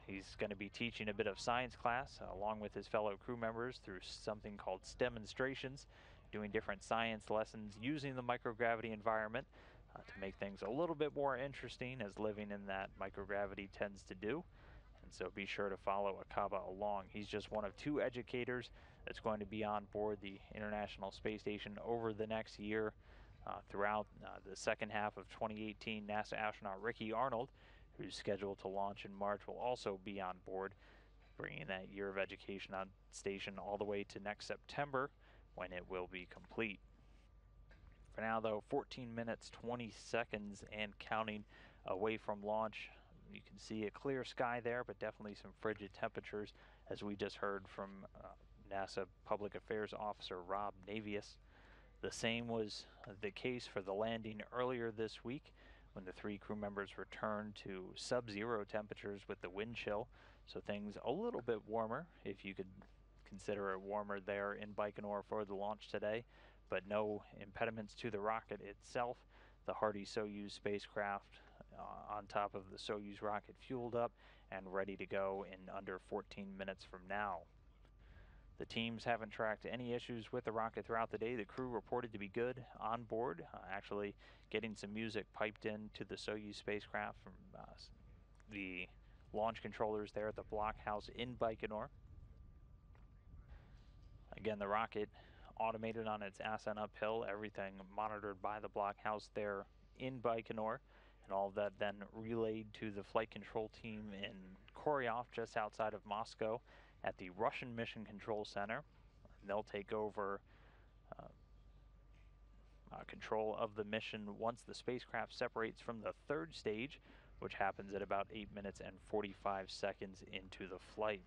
He's going to be teaching a bit of science class along with his fellow crew members through something called STEMonstrations, doing different science lessons using the microgravity environment to make things a little bit more interesting, as living in that microgravity tends to do. And so be sure to follow Acaba along. He's just one of two educators that's going to be on board the International Space Station over the next year. Throughout the second half of 2018, NASA astronaut Ricky Arnold, who's scheduled to launch in March, will also be on board, bringing that Year of Education on station all the way to next September, when it will be complete. For now, though, 14 minutes, 20 seconds and counting away from launch. You can see a clear sky there, but definitely some frigid temperatures, as we just heard from NASA Public Affairs Officer Rob Navius. The same was the case for the landing earlier this week, when the three crew members returned to sub-zero temperatures with the wind chill, so things a little bit warmer, if you could consider it warmer there in Baikonur for the launch today, but no impediments to the rocket itself. The hardy Soyuz spacecraft on top of the Soyuz rocket fueled up and ready to go in under 14 minutes from now. The teams haven't tracked any issues with the rocket throughout the day. The crew reported to be good on board, actually getting some music piped into the Soyuz spacecraft from the launch controllers there at the blockhouse in Baikonur. Again, the rocket automated on its ascent uphill, everything monitored by the blockhouse there in Baikonur, and all of that then relayed to the flight control team in Koryov, just outside of Moscow, at the Russian Mission Control Center. And they'll take over control of the mission once the spacecraft separates from the third stage, which happens at about 8 minutes and 45 seconds into the flight.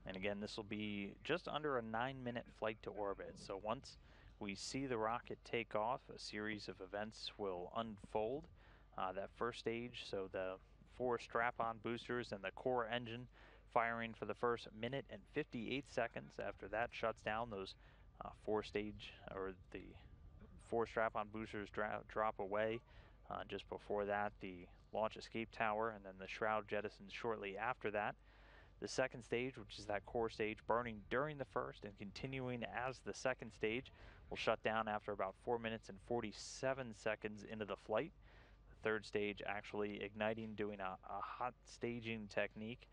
And again, this will be just under a 9-minute flight to orbit. So once we see the rocket take off, a series of events will unfold. That first stage, so the 4 strap-on boosters and the core engine firing for the first minute and 58 seconds. After that shuts down, those 4 strap-on boosters drop away. Just before that, the launch escape tower, and then the shroud jettisons shortly after that. The second stage, which is that core stage, burning during the first and continuing as the second stage, will shut down after about 4 minutes and 47 seconds into the flight. The third stage actually igniting, doing a hot staging technique,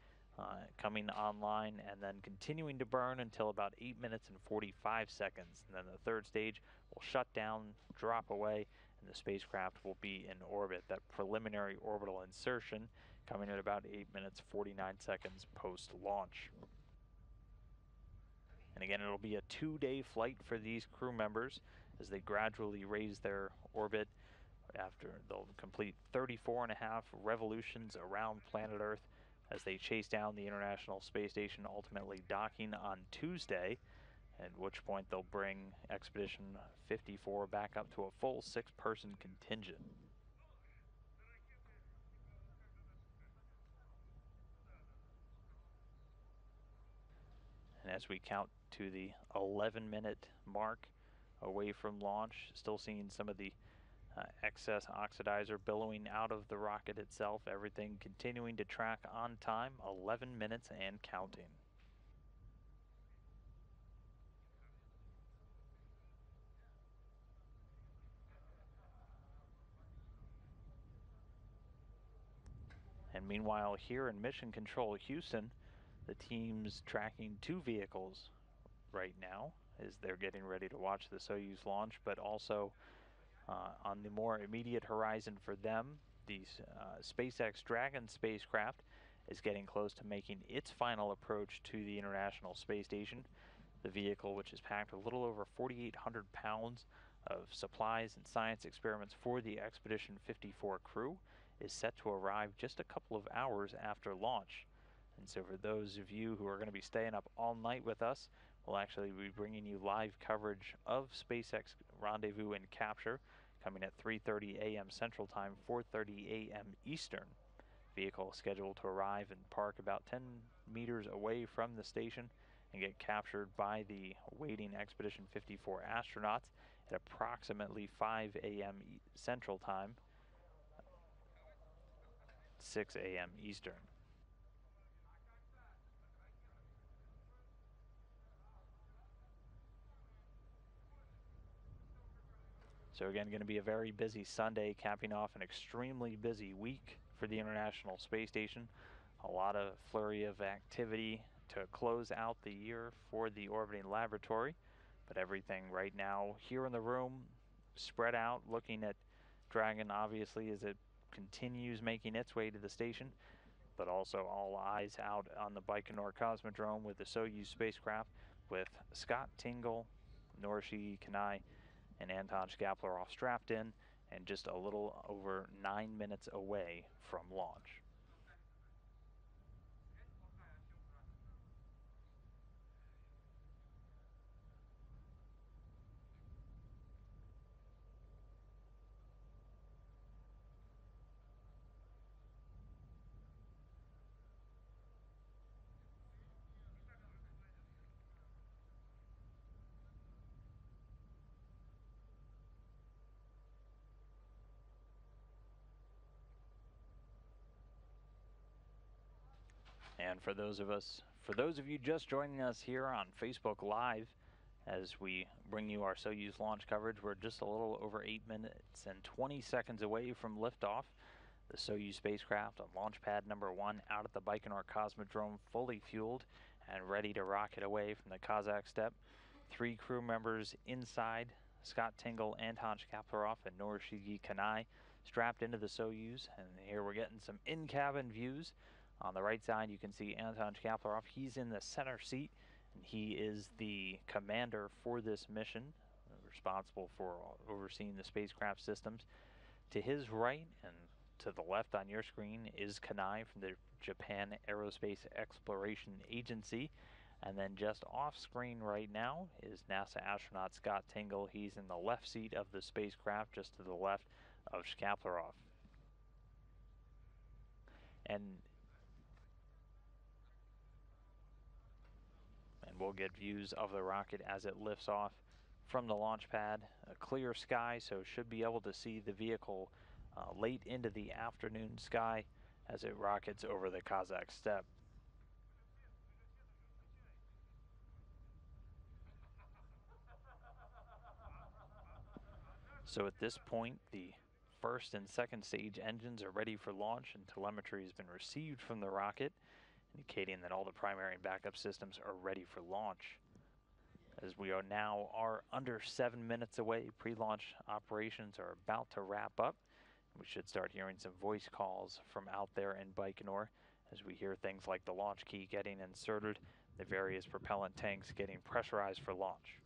coming online and then continuing to burn until about 8 minutes and 45 seconds. And then the third stage will shut down, drop away, and the spacecraft will be in orbit. That preliminary orbital insertion coming at about 8 minutes 49 seconds post-launch. And again, it'll be a 2-day flight for these crew members as they gradually raise their orbit. After they'll complete 34.5 revolutions around planet Earth as they chase down the International Space Station, ultimately docking on Tuesday, at which point they'll bring Expedition 54 back up to a full 6-person contingent. And as we count to the 11-minute mark away from launch, still seeing some of the excess oxidizer billowing out of the rocket itself. Everything continuing to track on time, 11 minutes and counting. And meanwhile, here in Mission Control Houston, the team's tracking 2 vehicles right now as they're getting ready to watch the Soyuz launch, but also on the more immediate horizon for them, the SpaceX Dragon spacecraft is getting close to making its final approach to the International Space Station. The vehicle, which is packed with a little over 4,800 pounds of supplies and science experiments for the Expedition 54 crew, is set to arrive just a couple of hours after launch. And so for those of you who are going to be staying up all night with us, we'll actually be bringing you live coverage of SpaceX Rendezvous and Capture, coming at 3:30 a.m. Central Time, 4:30 a.m. Eastern. Vehicle scheduled to arrive and park about 10 meters away from the station and get captured by the waiting Expedition 54 astronauts at approximately 5 a.m. Central Time, 6 a.m. Eastern. So again, going to be a very busy Sunday, capping off an extremely busy week for the International Space Station. A lot of flurry of activity to close out the year for the orbiting laboratory. But everything right now here in the room, spread out, looking at Dragon obviously as it continues making its way to the station, but also all eyes out on the Baikonur Cosmodrome with the Soyuz spacecraft with Scott Tingle, Norishige Kanai, and Anton Shkaplerov strapped in and just a little over 9 minutes away from launch. And for those of you just joining us here on Facebook Live, as we bring you our Soyuz launch coverage, we're just a little over 8 minutes and 20 seconds away from liftoff. The Soyuz spacecraft on launch pad number 1 out at the Baikonur Cosmodrome, fully fueled and ready to rocket away from the Kazakh steppe. 3 crew members inside, Scott Tingle, Anton Shkaplerov, and Norishige Kanai, strapped into the Soyuz. And here we're getting some in-cabin views. On the right side, you can see Anton Shkaplerov. He's in the center seat, and he is the commander for this mission, responsible for overseeing the spacecraft systems. To his right and to the left on your screen is Kanai from the Japan Aerospace Exploration Agency. And then just off screen right now is NASA astronaut Scott Tingle. He's in the left seat of the spacecraft, just to the left of Shkaplerov. And we'll get views of the rocket as it lifts off from the launch pad. A clear sky, so should be able to see the vehicle late into the afternoon sky as it rockets over the Kazakh steppe. So at this point, the first and second stage engines are ready for launch, and telemetry has been received from the rocket, indicating that all the primary and backup systems are ready for launch. As we are now under 7 minutes away, pre-launch operations are about to wrap up. We should start hearing some voice calls from out there in Baikonur as we hear things like the launch key getting inserted, the various propellant tanks getting pressurized for launch.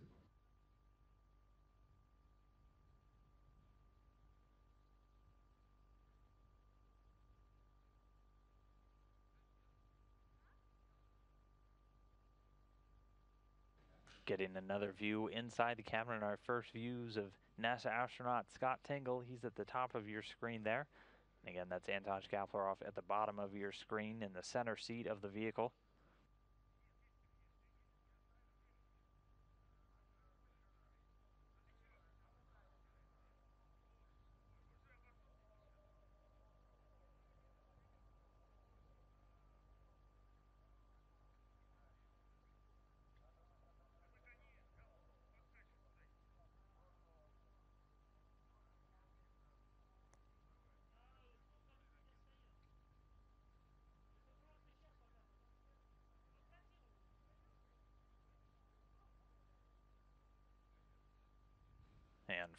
Getting another view inside the cabin, and our first views of NASA astronaut Scott Tingle. He's at the top of your screen there. And again, that's Anton Shkaplerov at the bottom of your screen in the center seat of the vehicle.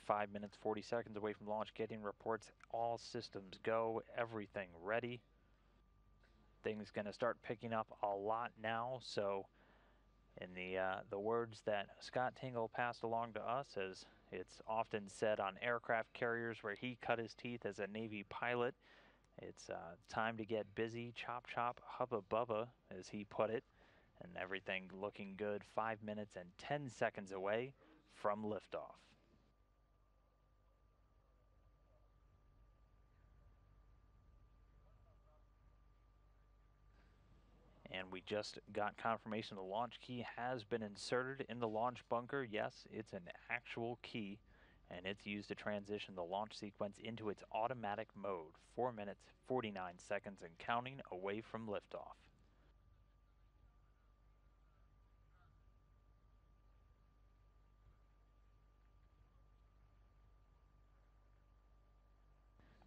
5 minutes, 40 seconds away from launch, getting reports, all systems go, everything ready. Things going to start picking up a lot now, so in the words that Scott Tingle passed along to us, as it's often said on aircraft carriers where he cut his teeth as a Navy pilot, it's time to get busy, chop chop, hubba bubba, as he put it, and everything looking good, 5 minutes and 10 seconds away from liftoff. And we just got confirmation the launch key has been inserted in the launch bunker. Yes, it's an actual key, and it's used to transition the launch sequence into its automatic mode. 4 minutes, 49 seconds and counting away from liftoff.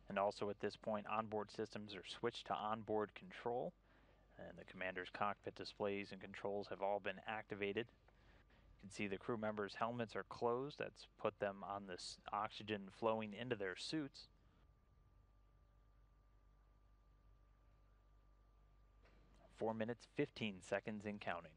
And also at this point, onboard systems are switched to onboard control, and the commander's cockpit displays and controls have all been activated. You can see the crew members' helmets are closed. That's put them on this oxygen flowing into their suits. Four minutes, 15 seconds and counting.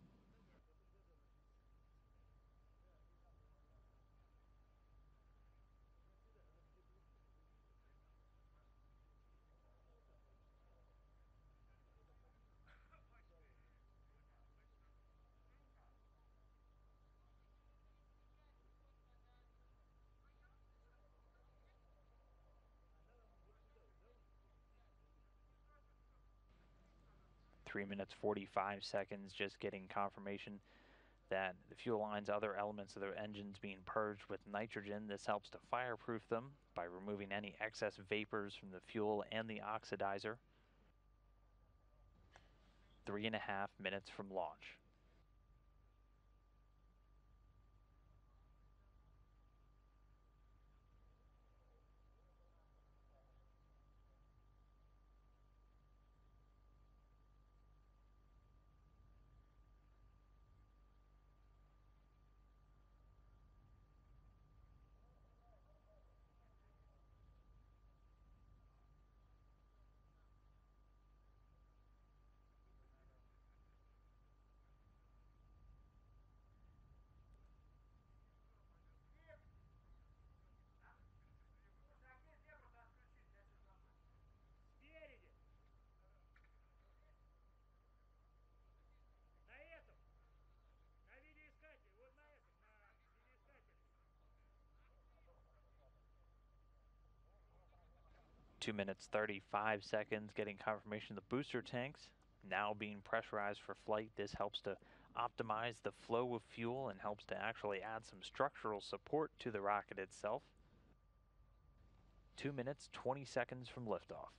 Three minutes, 45 seconds, just getting confirmation that the fuel line's other elements of the engines being purged with nitrogen. This helps to fireproof them by removing any excess vapors from the fuel and the oxidizer. 3.5 minutes from launch. Two minutes, 35 seconds, getting confirmation the booster tanks now being pressurized for flight. This helps to optimize the flow of fuel and helps to actually add some structural support to the rocket itself. 2 minutes, 20 seconds from liftoff.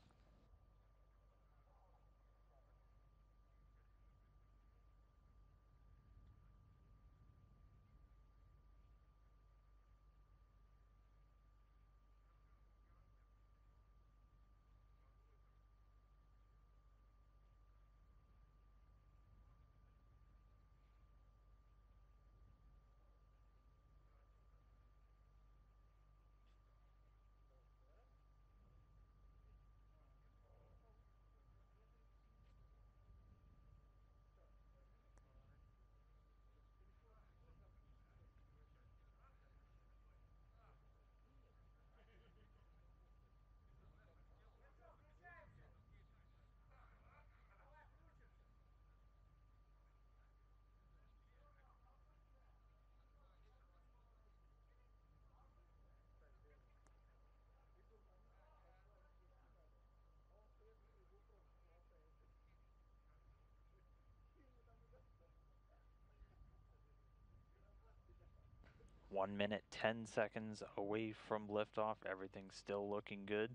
One minute, 10 seconds away from liftoff. Everything's still looking good.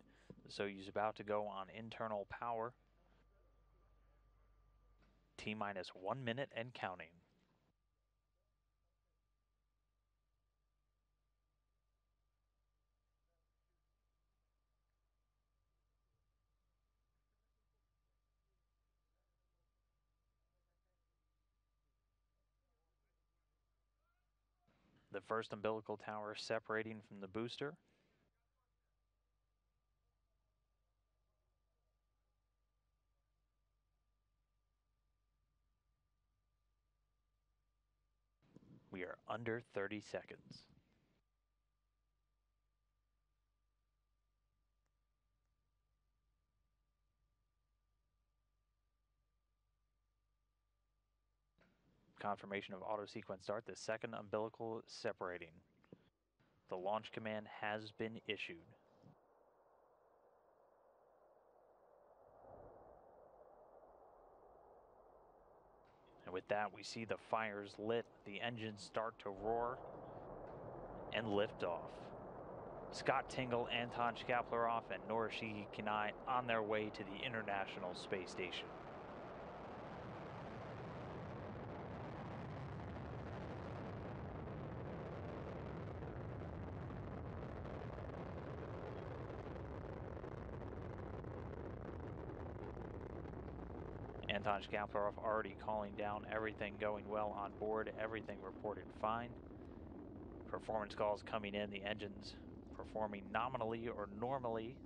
The Soyuz about to go on internal power. T-minus 1 minute and counting. the first umbilical tower separating from the booster. We are under 30 seconds. Confirmation of auto sequence start, the second umbilical separating. The launch command has been issued. And with that, we see the fires lit, the engines start to roar, and lift off. Scott Tingle, Anton Shkaplerov, and Norishige Kanai on their way to the International Space Station. Anton Shkaplerov already calling down everything going well on board, everything reported fine. Performance calls coming in, the engines performing nominally or normally.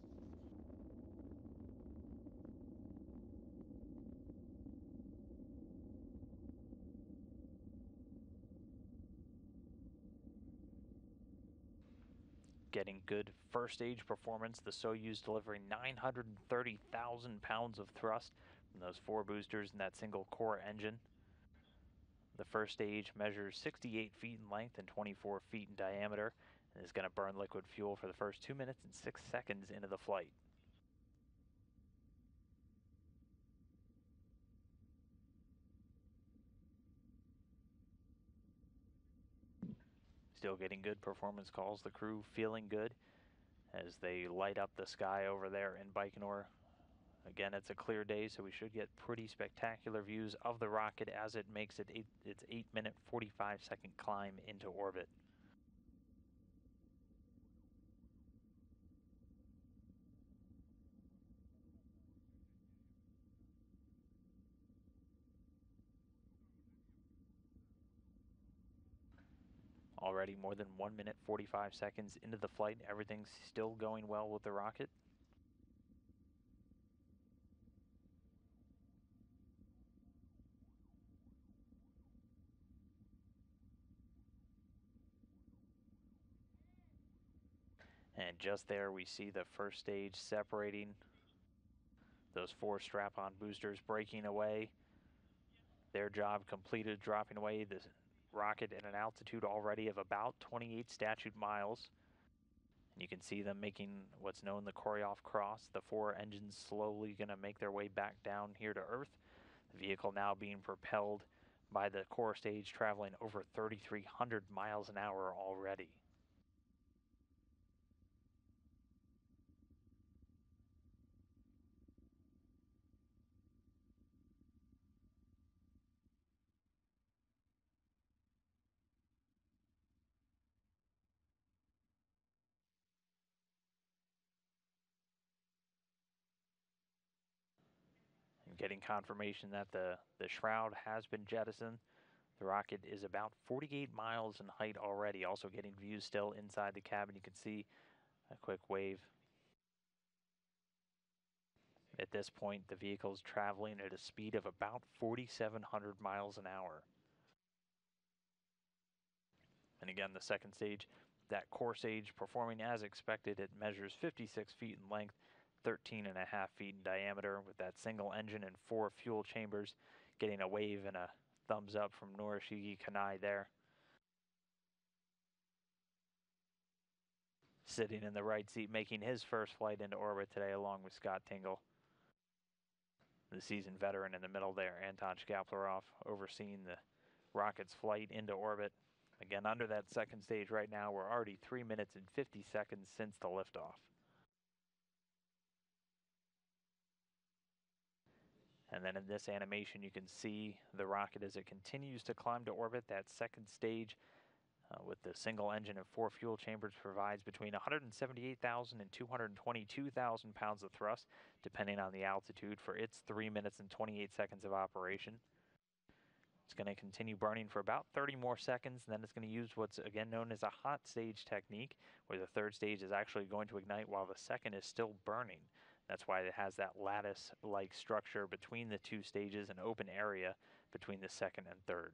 Getting good first stage performance, the Soyuz delivering 930,000 pounds of thrust from those 4 boosters and that single core engine. The first stage measures 68 feet in length and 24 feet in diameter and is going to burn liquid fuel for the first 2 minutes and 6 seconds into the flight. Still getting good performance calls, the crew feeling good as they light up the sky over there in Baikonur. Again, it's a clear day, so we should get pretty spectacular views of the rocket as it makes its 8-minute, 45-second climb into orbit. Already more than 1 minute, 45 seconds into the flight, everything's still going well with the rocket. And just there we see the first stage separating. Those 4 strap-on boosters breaking away. Their job completed, dropping away the rocket at an altitude already of about 28 statute miles. And you can see them making what's known the Korolev cross. The 4 engines slowly going to make their way back down here to Earth. The vehicle now being propelled by the core stage, traveling over 3,300 miles an hour already. Getting confirmation that the shroud has been jettisoned. The rocket is about 48 miles in height already. Also getting views still inside the cabin. You can see a quick wave. At this point, the vehicle is traveling at a speed of about 4,700 miles an hour. And again, the second stage, that core stage performing as expected. It measures 56 feet in length, 13.5 feet in diameter with that single engine and 4 fuel chambers, getting a wave and a thumbs up from Norishige Kanai there. Sitting in the right seat, making his first flight into orbit today along with Scott Tingle. The seasoned veteran in the middle there, Anton Shkaplerov, overseeing the rocket's flight into orbit. Again, under that second stage right now, we're already 3 minutes and 50 seconds since the liftoff. And then in this animation, you can see the rocket as it continues to climb to orbit. That second stage with the single engine and 4 fuel chambers provides between 178,000 and 222,000 pounds of thrust, depending on the altitude, for its 3 minutes and 28 seconds of operation. It's going to continue burning for about 30 more seconds, and then it's going to use what's again known as a hot stage technique, where the third stage is actually going to ignite while the second is still burning. That's why it has that lattice-like structure between the two stages, an open area between the second and third.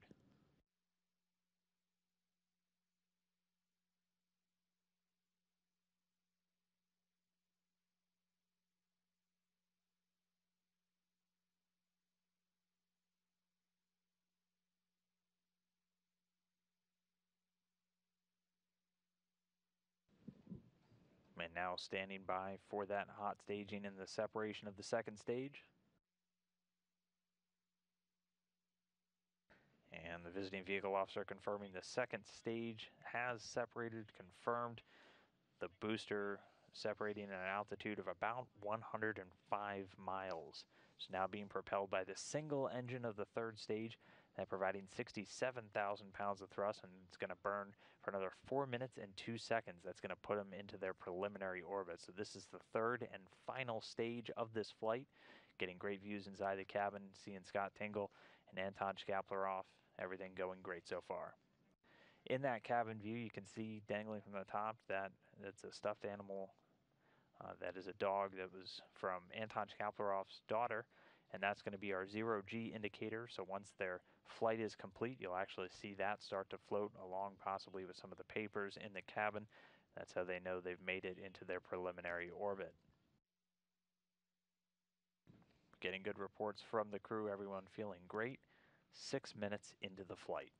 And now standing by for that hot staging and the separation of the second stage. And the visiting vehicle officer confirming the second stage has separated, confirmed. The booster separating at an altitude of about 105 miles. It's now being propelled by the single engine of the third stage, that providing 67,000 pounds of thrust, and it's going to burn for another 4 minutes and 2 seconds. That's going to put them into their preliminary orbit. So this is the third and final stage of this flight. Getting great views inside the cabin, seeing Scott Tingle and Anton Shkaplerov. Everything going great so far. In that cabin view, you can see dangling from the top that it's a stuffed animal. That is a dog that was from Anton Shkaplerov's daughter, and that's going to be our zero-G indicator. So once their flight is complete, you'll actually see that start to float along, possibly with some of the papers in the cabin. That's how they know they've made it into their preliminary orbit. Getting good reports from the crew, everyone feeling great. 6 minutes into the flight.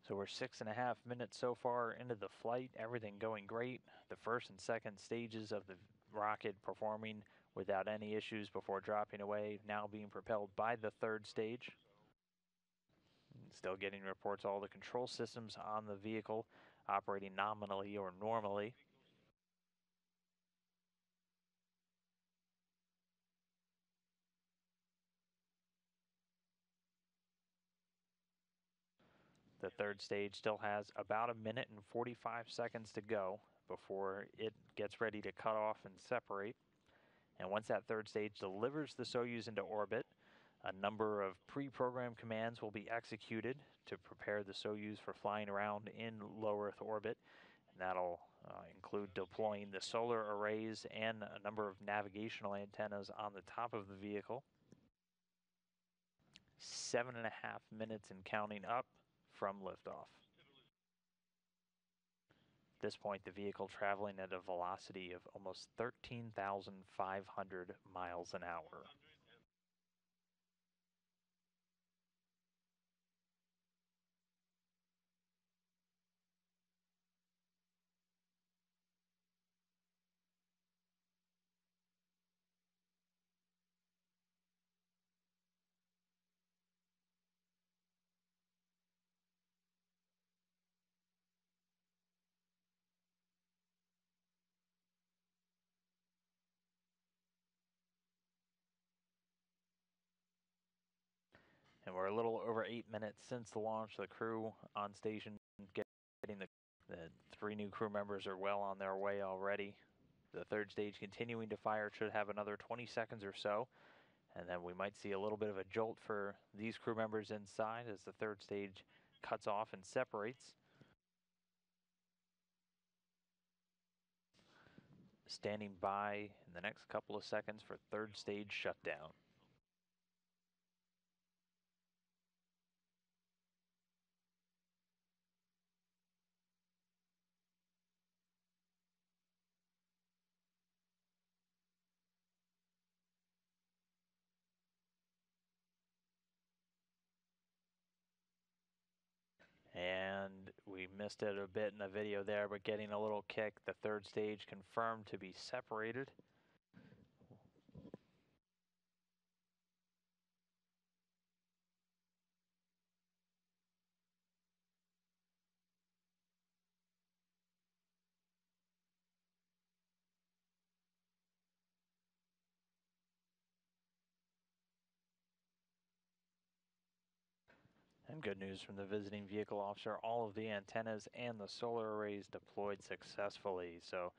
So we're 6.5 minutes so far into the flight, everything going great. The first and second stages of the rocket performing without any issues before dropping away, now being propelled by the third stage. Still getting reports, all the control systems on the vehicle operating nominally or normally. The third stage still has about 1 minute and 45 seconds to go before it gets ready to cut off and separate. And once that third stage delivers the Soyuz into orbit, a number of pre-programmed commands will be executed to prepare the Soyuz for flying around in low Earth orbit. And that'll include deploying the solar arrays and a number of navigational antennas on the top of the vehicle. 7.5 minutes and counting up from liftoff. At this point, the vehicle traveling at a velocity of almost 13,500 miles an hour. And we're a little over 8 minutes since the launch. The crew on station getting the 3 new crew members are well on their way already. The third stage continuing to fire, should have another 20 seconds or so. And then we might see a little bit of a jolt for these crew members inside as the third stage cuts off and separates. Standing by in the next couple of seconds for third stage shutdown. And we missed it a bit in the video there, but getting a little kick. The third stage confirmed to be separated. And good news from the visiting vehicle officer, all of the antennas and the solar arrays deployed successfully. So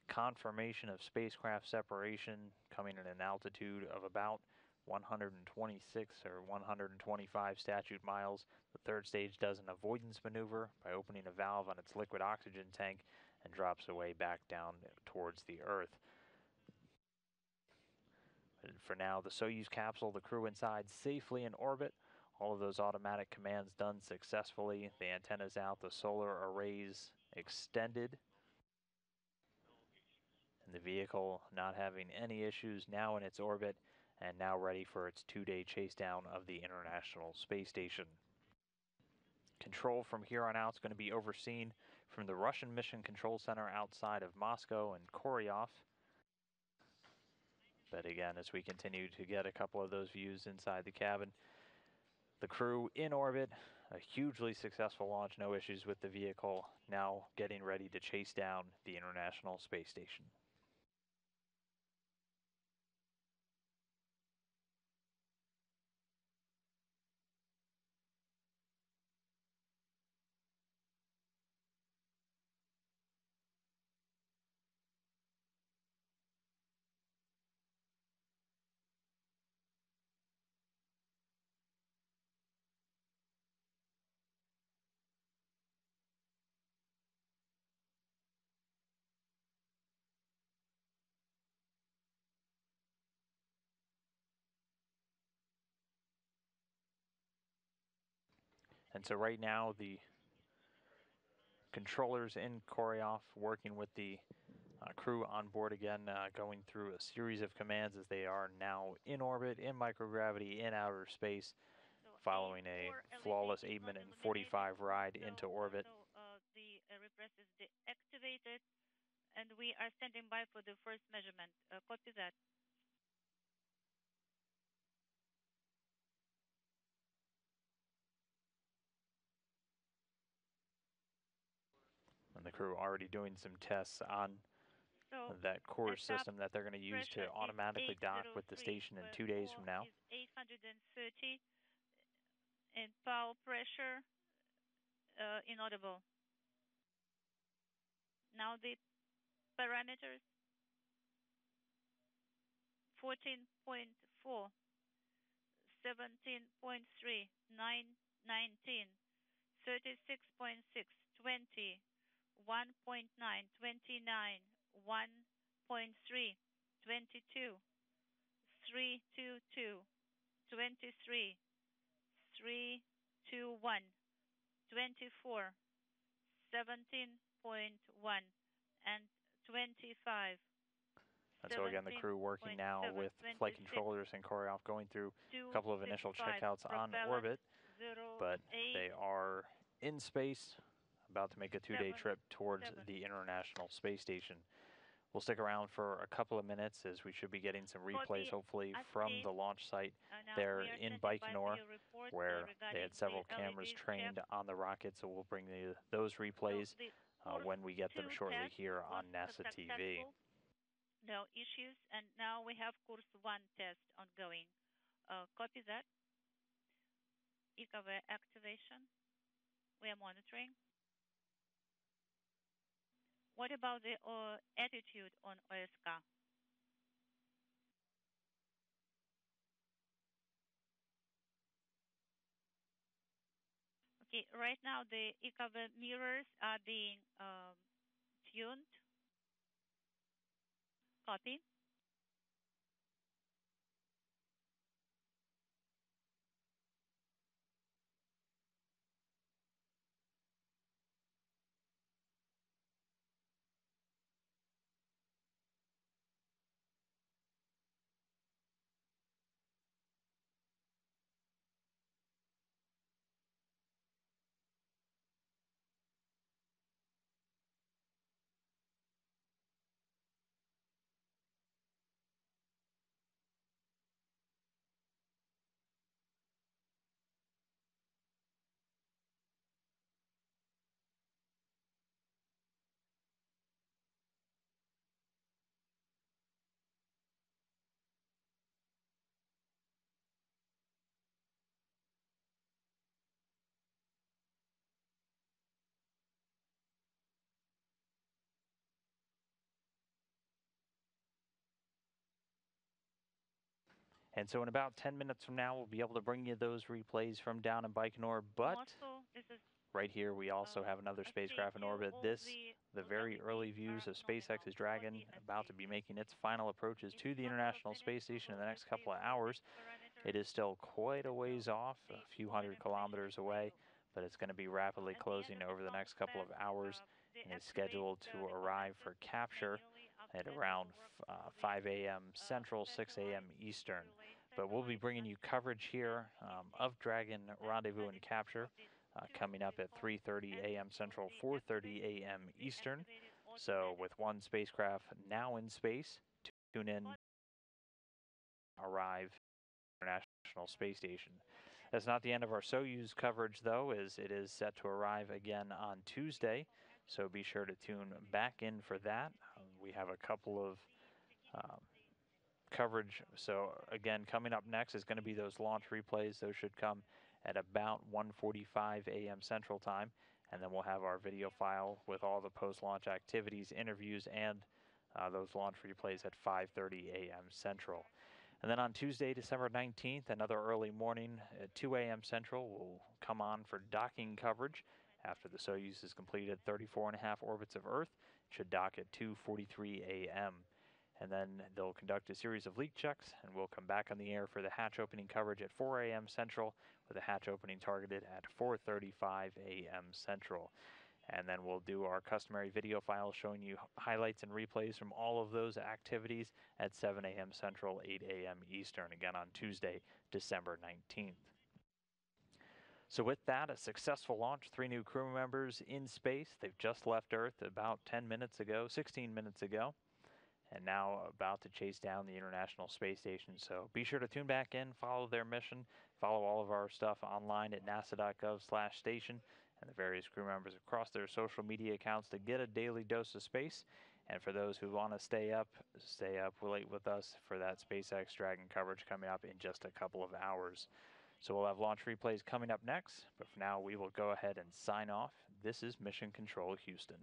confirmation of spacecraft separation coming at an altitude of about 126 or 125 statute miles. The third stage does an avoidance maneuver by opening a valve on its liquid oxygen tank and drops away back down towards the Earth. And for now, the Soyuz capsule, the crew inside safely in orbit. All of those automatic commands done successfully. The antennas out, the solar arrays extended. And the vehicle not having any issues, now in its orbit and now ready for its 2-day chase down of the International Space Station. Control from here on out is going to be overseen from the Russian Mission Control Center outside of Moscow and Koryov. But again, as we continue to get a couple of those views inside the cabin, the crew in orbit, a hugely successful launch, no issues with the vehicle, now getting ready to chase down the International Space Station. And so right now, the controllers in Koryov working with the crew on board again, going through a series of commands as they are now in orbit, in microgravity, in outer space, following a flawless 8-minute and 45 ride into orbit. The repress is deactivated, and we are standing by for the first measurement. Copy that. And the crew already doing some tests on that core system that they're going to use to automatically dock with the station in 2 days from now. 830 and power pressure inaudible. Now the parameters 14.4, 17.3, 9, 19, 36.6, 20, 1.9, 29, 1.3, 22, 322, 23, 321, 24, 17.1, and 25. And so again, the crew working now with flight controllers and Koryov going through a couple of initial checkouts on orbit, but they are in space, about to make a 2-day trip towards the International Space Station. We'll stick around for a couple of minutes as we should be getting some replays, hopefully, from the launch site there in Baikonur, where they had several cameras trained on the rocket, so we'll bring those replays when we get them shortly here on NASA TV. No issues, and now we have course 1 test ongoing. Copy that. ECAV activation. We are monitoring. What about the attitude on OSK? Okay, right now the ECAV mirrors are being tuned. Copy. And so in about 10 minutes from now, we'll be able to bring you those replays from down in Baikonur. But Also, this is right here, we also have another spacecraft in orbit. This, the very early views of SpaceX's Dragon, about to be making its final approaches to the International Space Station in the next couple of hours. It is still quite a ways off, a few hundred kilometers away, but it's going to be rapidly closing over the next couple of hours and is scheduled to arrive for capture at around 5 a.m. Central, 6 a.m. Eastern. But we'll be bringing you coverage here of Dragon rendezvous and capture coming up at 3:30 a.m. Central, 4:30 a.m. Eastern. So with one spacecraft now in space, tune in, arrive International Space Station. That's not the end of our Soyuz coverage, though, as it is set to arrive again on Tuesday. So be sure to tune back in for that. We have a couple of coverage. So again, coming up next is going to be those launch replays. Those should come at about 1:45 a.m. Central Time. And then we'll have our video file with all the post-launch activities, interviews, and those launch replays at 5:30 a.m. Central. And then on Tuesday, December 19th, another early morning at 2 a.m. Central, will come on for docking coverage after the Soyuz has completed 34.5 orbits of Earth. It should dock at 2:43 a.m. And then they'll conduct a series of leak checks, and we'll come back on the air for the hatch opening coverage at 4 a.m. Central, with the hatch opening targeted at 4:35 a.m. Central. And then we'll do our customary video files showing you highlights and replays from all of those activities at 7 a.m. Central, 8 a.m. Eastern, again on Tuesday, December 19th. So with that, a successful launch, 3 new crew members in space. They've just left Earth about 16 minutes ago, and now about to chase down the International Space Station. So be sure to tune back in, follow their mission, follow all of our stuff online at nasa.gov/station, and the various crew members across their social media accounts to get a daily dose of space. And for those who want to stay up late with us for that SpaceX Dragon coverage coming up in just a couple of hours. So we'll have launch replays coming up next, but for now we will go ahead and sign off. This is Mission Control Houston.